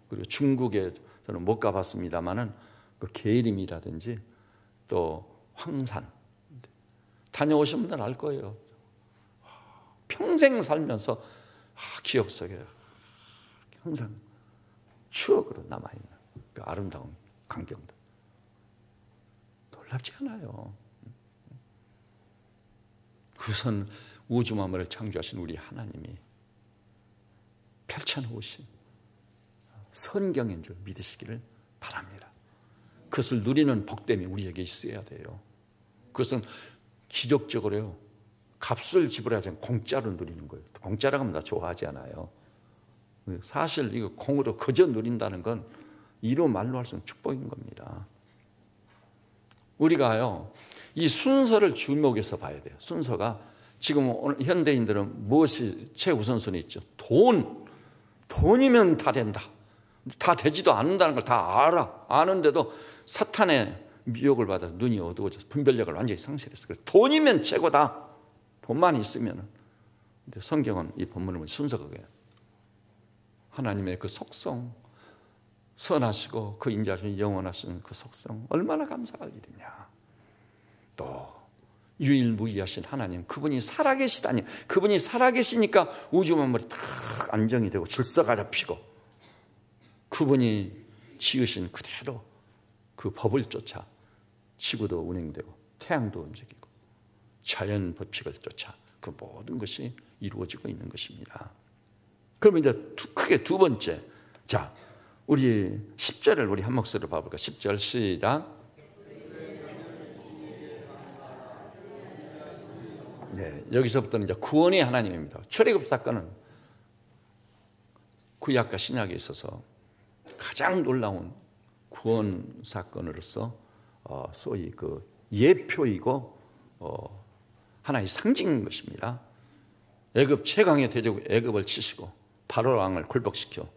그리고 중국에 저는 못 가봤습니다만은 그 계림이라든지 또 황산 다녀오신 분들은 알 거예요. 평생 살면서 기억 속에 항상 추억으로 남아있는 그 아름다운 광경들. 놀랍지 않아요. 우선 우주 만물을 창조하신 우리 하나님이 펼쳐놓으신 성경인 줄 믿으시기를 바랍니다. 그것을 누리는 복됨이 우리에게 있어야 돼요. 그것은 기적적으로요, 값을 지불하지 않고 공짜로 누리는 거예요. 공짜라고 하면 나 좋아하지 않아요. 사실 이거 공으로 그저 누린다는 건 이로 말로 할 수 없는 축복인 겁니다. 우리가요, 이 순서를 주목해서 봐야 돼요. 순서가 지금 오늘 현대인들은 무엇이 최우선순위 있죠? 돈이면 다 된다. 다 되지도 않는다는 걸 다 알아. 아는데도 사탄의 미혹을 받아서 눈이 어두워져서 분별력을 완전히 상실했어. 그래서 돈이면 최고다. 돈만 있으면. 근데 성경은 이 본문을 보면 순서가 그래요. 하나님의 그 속성, 선하시고 그 인자하신 영원하신 그 속성, 얼마나 감사할 일이냐. 또 유일무이하신 하나님, 그분이 살아계시다니, 그분이 살아계시니까 우주 만물이 다 안정이 되고 질서가 잡히고, 그분이 지으신 그대로 그 법을 쫓아 지구도 운행되고 태양도 움직이고 자연 법칙을 쫓아 그 모든 것이 이루어지고 있는 것입니다. 그럼 이제 크게 두 번째, 자, 우리 10절을 우리 한 목소리로 봐볼까? 10절 시작. 네, 여기서부터는 이제 구원의 하나님입니다. 출애굽 사건은 구약과 신약에 있어서 가장 놀라운 구원 사건으로서 소위 그 예표이고 하나의 상징인 것입니다. 애굽 최강의 대적 애굽을 치시고 바로 왕을 굴복시켜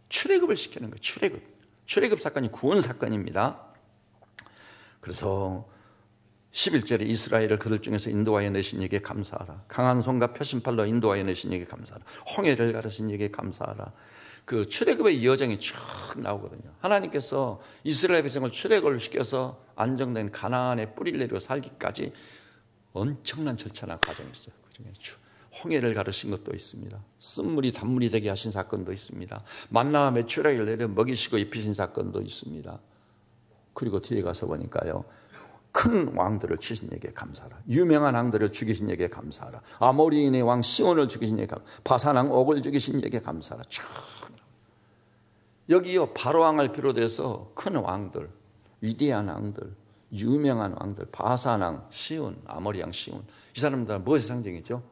출애굽을 시키는 거예요. 출애굽 사건이 구원 사건입니다. 그래서 11절에 이스라엘을 그들 중에서 인도하여 내신 이에게 감사하라. 강한 손과 표심팔로 인도하여 내신 이에게 감사하라. 홍해를 가르신 이에게 감사하라. 그 출애굽의 여정이 쭉 나오거든요. 하나님께서 이스라엘 백성을 출애굽을 시켜서 안정된 가나안에 뿌리를 내리고 살기까지 엄청난 절차나 과정이 있어요. 그중에 홍해를 가르신 것도 있습니다. 쓴물이 단물이 되게 하신 사건도 있습니다. 만나와 메추라기를 내려 먹이시고 입히신 사건도 있습니다. 그리고 뒤에 가서 보니까요, 큰 왕들을 치신 이에게 감사하라. 유명한 왕들을 죽이신 이에게 감사하라. 아모리인의 왕 시온을 죽이신 이에게 감사하라. 바산 왕 옥을 죽이신 이에게 감사하라. 쭉 여기요, 바로 왕을 비롯해서 큰 왕들, 위대한 왕들, 유명한 왕들, 바산 왕 시온, 아모리 왕 시온, 이 사람들은 무엇의 상징이죠?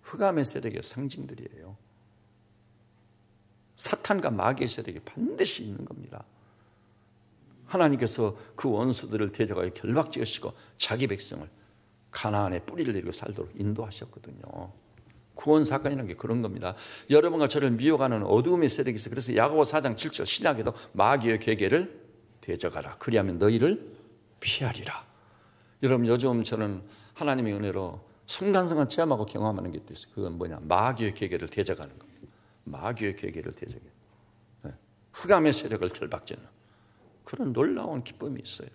흑암의 세력의 상징들이에요. 사탄과 마귀의 세력이 반드시 있는 겁니다. 하나님께서 그 원수들을 대적하여 결박지으시고 자기 백성을 가나안에 뿌리를 내리고 살도록 인도하셨거든요. 구원 사건이라는 게 그런 겁니다. 여러분과 저를 미혹하는 어두움의 세력이 있어. 그래서 야고보 4장 7절 신약에도 마귀의 계계를 대적하라. 그리하면 너희를 피하리라. 여러분, 요즘 저는 하나님의 은혜로 순간순간 체험하고 경험하는 게 있어요. 그건 뭐냐? 마귀의 계계를 대적하는 겁니다. 마귀의 계계를 대적해. 흑암의 세력을 결박지는 그런 놀라운 기쁨이 있어요.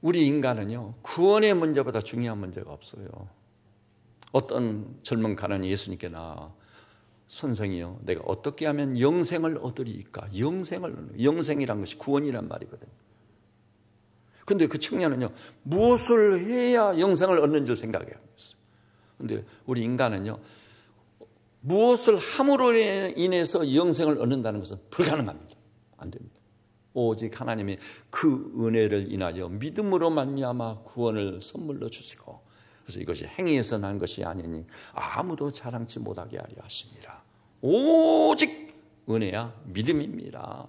우리 인간은요, 구원의 문제보다 중요한 문제가 없어요. 어떤 젊은 가난이 예수님께 나와, 선생이요, 내가 어떻게 하면 영생을 얻으리까? 영생이란 것이 구원이란 말이거든요. 근데 그 청년은요, 무엇을 해야 영생을 얻는 줄 생각해요. 근데 우리 인간은요, 무엇을 함으로 인해서 영생을 얻는다는 것은 불가능합니다. 안 됩니다. 오직 하나님이 그 은혜를 인하여 믿음으로 말미암아 구원을 선물로 주시고, 그래서 이것이 행위에서 난 것이 아니니 아무도 자랑치 못하게 하려 하십니다. 오직 은혜야 믿음입니다.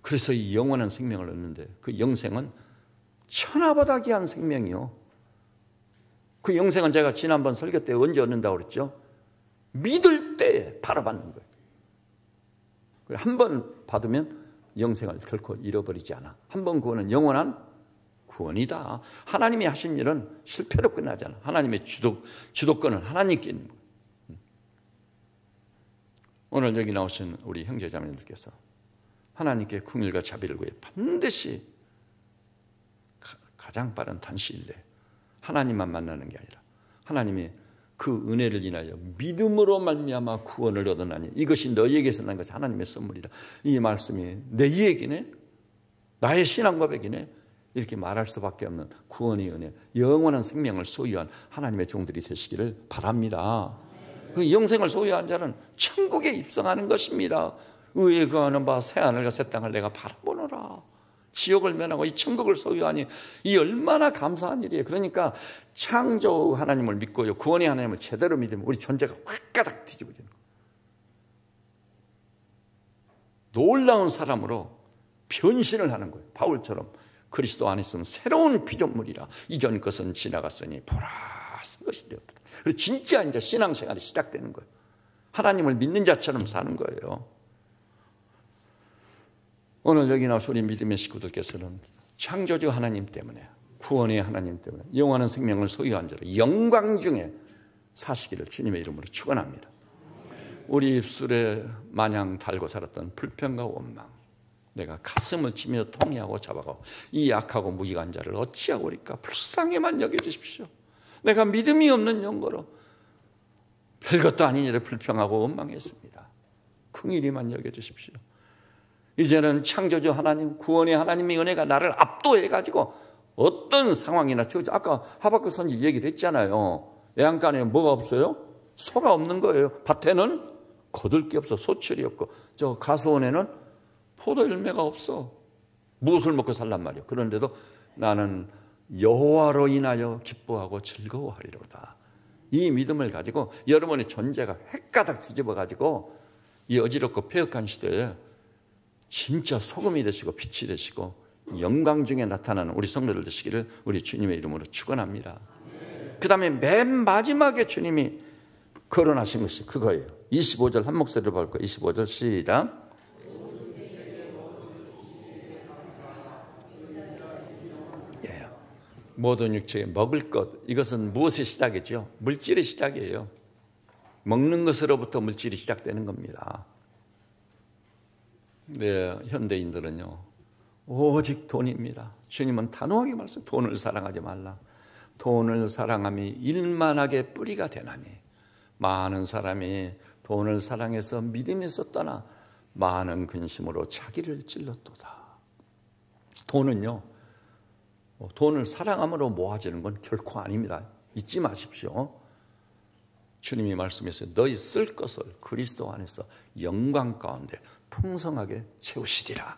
그래서 이 영원한 생명을 얻는데, 그 영생은 천하보다 귀한 생명이요. 그 영생은 제가 지난번 설교 때 언제 얻는다고 그랬죠? 믿을 때 바로 받는 거예요. 한 번 받으면 영생을 결코 잃어버리지 않아. 한 번 구원은 영원한 구원이다. 하나님이 하신 일은 실패로 끝나지 않아. 하나님의 주도권은 하나님께 있는 거예요. 오늘 여기 나오신 우리 형제자매님들께서 하나님께 긍휼과 자비를 구해 반드시 가장 빠른 단시일 내에 하나님만 만나는 게 아니라 하나님이 그 은혜를 인하여 믿음으로 말미암아 구원을 얻으나니 이것이 너희에게서 난 것이 하나님의 선물이라. 이 말씀이 내 얘기네, 나의 신앙 고백이네, 이렇게 말할 수밖에 없는 구원의 은혜, 영원한 생명을 소유한 하나님의 종들이 되시기를 바랍니다. 그 영생을 소유한 자는 천국에 입성하는 것입니다. 의에 거하는 바 새하늘과 새 땅을 내가 바라보노라. 지옥을 면하고 이 천국을 소유하니 이 얼마나 감사한 일이에요. 그러니까 창조 하나님을 믿고요, 구원의 하나님을 제대로 믿으면 우리 존재가 확 가닥 뒤집어지는 거예요. 놀라운 사람으로 변신을 하는 거예요. 바울처럼 그리스도 안에 있으면 새로운 피조물이라. 이전 것은 지나갔으니 보라 새 것이 되었다. 그래서 진짜 이제 신앙생활이 시작되는 거예요. 하나님을 믿는 자처럼 사는 거예요. 오늘 여기 나오신 우리 믿음의 식구들께서는 창조주 하나님 때문에, 구원의 하나님 때문에 영원한 생명을 소유한 자로 영광 중에 사시기를 주님의 이름으로 축원합니다. 우리 입술에 마냥 달고 살았던 불평과 원망, 내가 가슴을 치며 통회하고 잡아가고 이 약하고 무기한 자를 어찌하오리까? 불쌍히만 여겨주십시오. 내가 믿음이 없는 영거로 별것도 아닌 일에 불평하고 원망했습니다. 긍휼히만 여겨주십시오. 이제는 창조주 하나님, 구원의 하나님의 은혜가 나를 압도해가지고 어떤 상황이나, 아까 하박국 선지 얘기를 했잖아요. 애양간에 뭐가 없어요? 소가 없는 거예요. 밭에는 거둘 게 없어. 소출이 없고, 저 가수원에는 포도 열매가 없어. 무엇을 먹고 살란 말이에요. 그런데도 나는 여호와로 인하여 기뻐하고 즐거워하리로다. 이 믿음을 가지고 여러분의 존재가 획가닥 뒤집어가지고 이 어지럽고 폐역한 시대에 진짜 소금이 되시고 빛이 되시고 영광 중에 나타나는 우리 성도들 되시기를 우리 주님의 이름으로 축원합니다. 그 다음에 맨 마지막에 주님이 거론하신 것이 그거예요. 25절 한 목소리로 볼 거예요. 25절 시작. 모든 육체에 먹을 것, 이것은 무엇의 시작이죠? 물질의 시작이에요. 먹는 것으로부터 물질이 시작되는 겁니다. 네, 현대인들은요 오직 돈입니다. 주님은 단호하게 말씀, 돈을 사랑하지 말라. 돈을 사랑함이 일만하게 뿌리가 되나니 많은 사람이 돈을 사랑해서 믿음에서 떠나 많은 근심으로 자기를 찔렀도다. 돈은요, 돈을 사랑함으로 모아지는 건 결코 아닙니다. 잊지 마십시오. 주님이 말씀하셨어요. 너희 쓸 것을 그리스도 안에서 영광 가운데 풍성하게 채우시리라.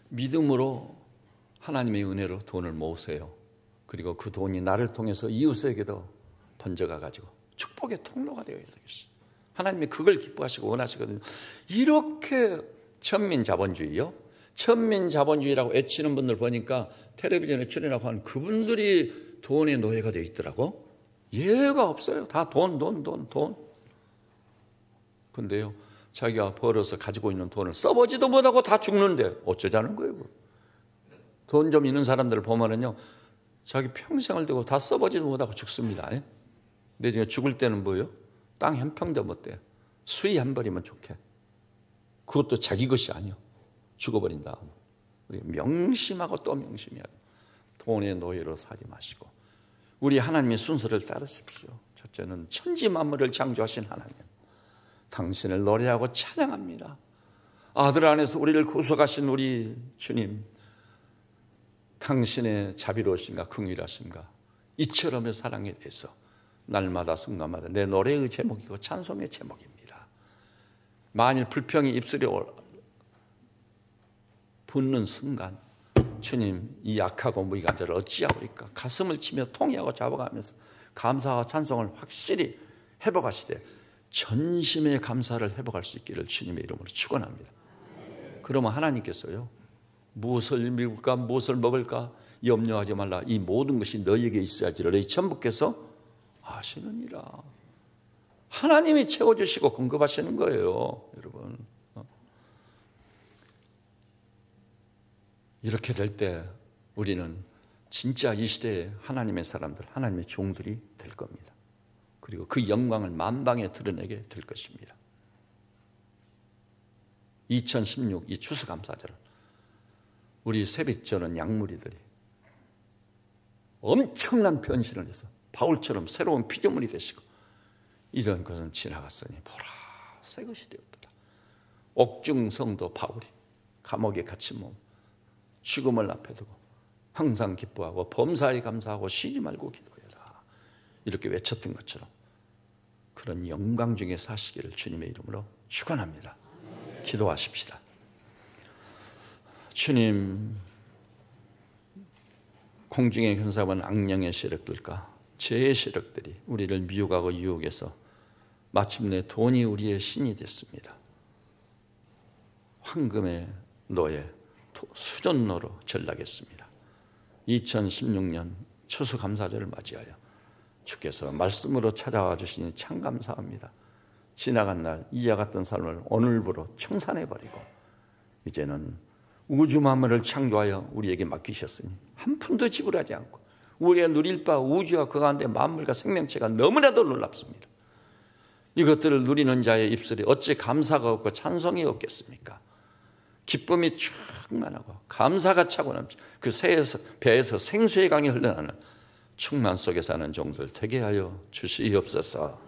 믿음으로 하나님의 은혜로 돈을 모으세요. 그리고 그 돈이 나를 통해서 이웃에게도 번져가가지고 축복의 통로가 되어야 되겠어요. 하나님이 그걸 기뻐하시고 원하시거든요. 이렇게 천민자본주의요? 천민자본주의라고 외치는 분들 보니까 텔레비전에 출연하고 하는 그분들이 돈의 노예가 되어 있더라고. 예가 없어요. 다 돈. 근데요, 자기가 벌어서 가지고 있는 돈을 써보지도 못하고 다 죽는데 어쩌자는 거예요. 돈 좀 있는 사람들을 보면은요, 자기 평생을 두고 다 써보지도 못하고 죽습니다. 근데 죽을 때는 뭐예요? 땅 한 평도 못 돼요. 수의 한 벌이면 좋게. 그것도 자기 것이 아니요. 죽어버린 다음. 우리 명심하고 또 명심해야 돼요. 돈의 노예로 살지 마시고 우리 하나님의 순서를 따르십시오. 첫째는 천지 만물을 창조하신 하나님, 당신을 노래하고 찬양합니다. 아들 안에서 우리를 구속하신 우리 주님, 당신의 자비로우신가 긍휼하신가 이처럼의 사랑에 대해서 날마다 순간마다 내 노래의 제목이고 찬송의 제목입니다. 만일 불평이 입술에 붙는 순간 주님, 이 약하고 무익한 자를 어찌하오리까 가슴을 치며 통회하고 잡아가면서 감사와 찬송을 확실히 회복하시되 전심의 감사를 회복할 수 있기를 주님의 이름으로 축원합니다. 그러면 하나님께서요, 무엇을 입을까 무엇을 먹을까 염려하지 말라, 이 모든 것이 너희에게 있어야지를 너희 천부께서 아시느니라. 하나님이 채워주시고 공급하시는 거예요, 여러분. 이렇게 될 때 우리는 진짜 이 시대에 하나님의 사람들, 하나님의 종들이 될 겁니다. 그리고 그 영광을 만방에 드러내게 될 것입니다. 2016 이 추수감사절, 우리 세빛 저는 양무리들이 엄청난 변신을 해서 바울처럼 새로운 피조물이 되시고, 이런 것은 지나갔으니 보라 새 것이 되었다. 옥중성도 바울이 감옥에 갇힌 몸, 죽음을 앞에 두고 항상 기뻐하고 범사에 감사하고 쉬지 말고 기도해라, 이렇게 외쳤던 것처럼 그런 영광 중에 사시기를 주님의 이름으로 축원합니다. 기도하십시다. 주님, 공중에 현사한 악령의 세력들과 죄의 세력들이 우리를 미혹하고 유혹해서 마침내 돈이 우리의 신이 됐습니다. 황금의 노예, 수전노로 전락했습니다. 2016년 추수감사절을 맞이하여 주께서 말씀으로 찾아와 주시니 참 감사합니다. 지나간 날 이와 같던 삶을 오늘부로 청산해버리고 이제는 우주 만물을 창조하여 우리에게 맡기셨으니 한 푼도 지불하지 않고 우리가 누릴 바 우주와 그 가운데 만물과 생명체가 너무나도 놀랍습니다. 이것들을 누리는 자의 입술에 어찌 감사가 없고 찬송이 없겠습니까? 기쁨이 충만하고 감사가 차고 넘치고 그 배에서 생수의 강이 흘러나는 충만 속에 사는 종들 되게 하여 주시옵소서.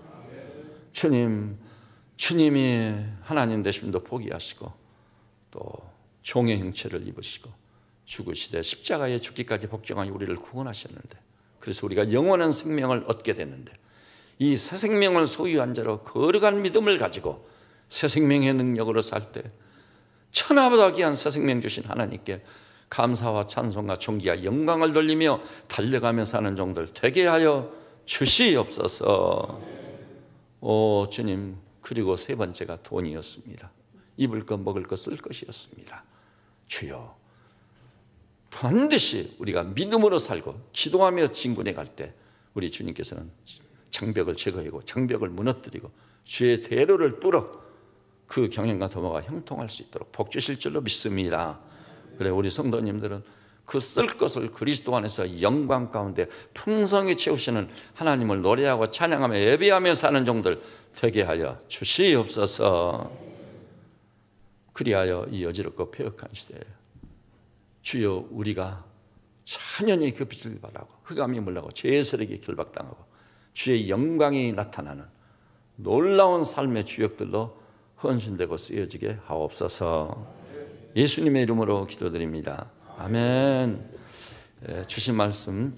주님이 하나님 되심도 포기하시고 또 종의 형체를 입으시고 죽으시되 십자가에 죽기까지 복종하여 우리를 구원하셨는데, 그래서 우리가 영원한 생명을 얻게 됐는데, 이 새 생명을 소유한 자로 거룩한 믿음을 가지고 새 생명의 능력으로 살 때 천하보다 귀한 새 생명 주신 하나님께 감사와 찬송과 존귀와 영광을 돌리며 달려가며 사는 종들 되게 하여 주시옵소서. 오 주님, 그리고 세 번째가 돈이었습니다. 입을 것 먹을 것 쓸 것이었습니다. 주여, 반드시 우리가 믿음으로 살고 기도하며 진군해 갈 때 우리 주님께서는 장벽을 제거하고 장벽을 무너뜨리고 주의 대로를 뚫어 그 경영과 도모가 형통할 수 있도록 복 주실 줄로 믿습니다. 그래, 우리 성도님들은 그 쓸 것을 그리스도 안에서 영광 가운데 풍성히 채우시는 하나님을 노래하고 찬양하며 예배하며 사는 종들 되게 하여 주시옵소서. 그리하여 이 어지럽고 폐역한 시대에 주여, 우리가 찬연히 그 빛을 발하고 흑암이 물러가고 죄의 세력이 결박당하고 주의 영광이 나타나는 놀라운 삶의 주역들로 헌신되고 쓰여지게 하옵소서. 예수님의 이름으로 기도드립니다. 아멘. 주신 말씀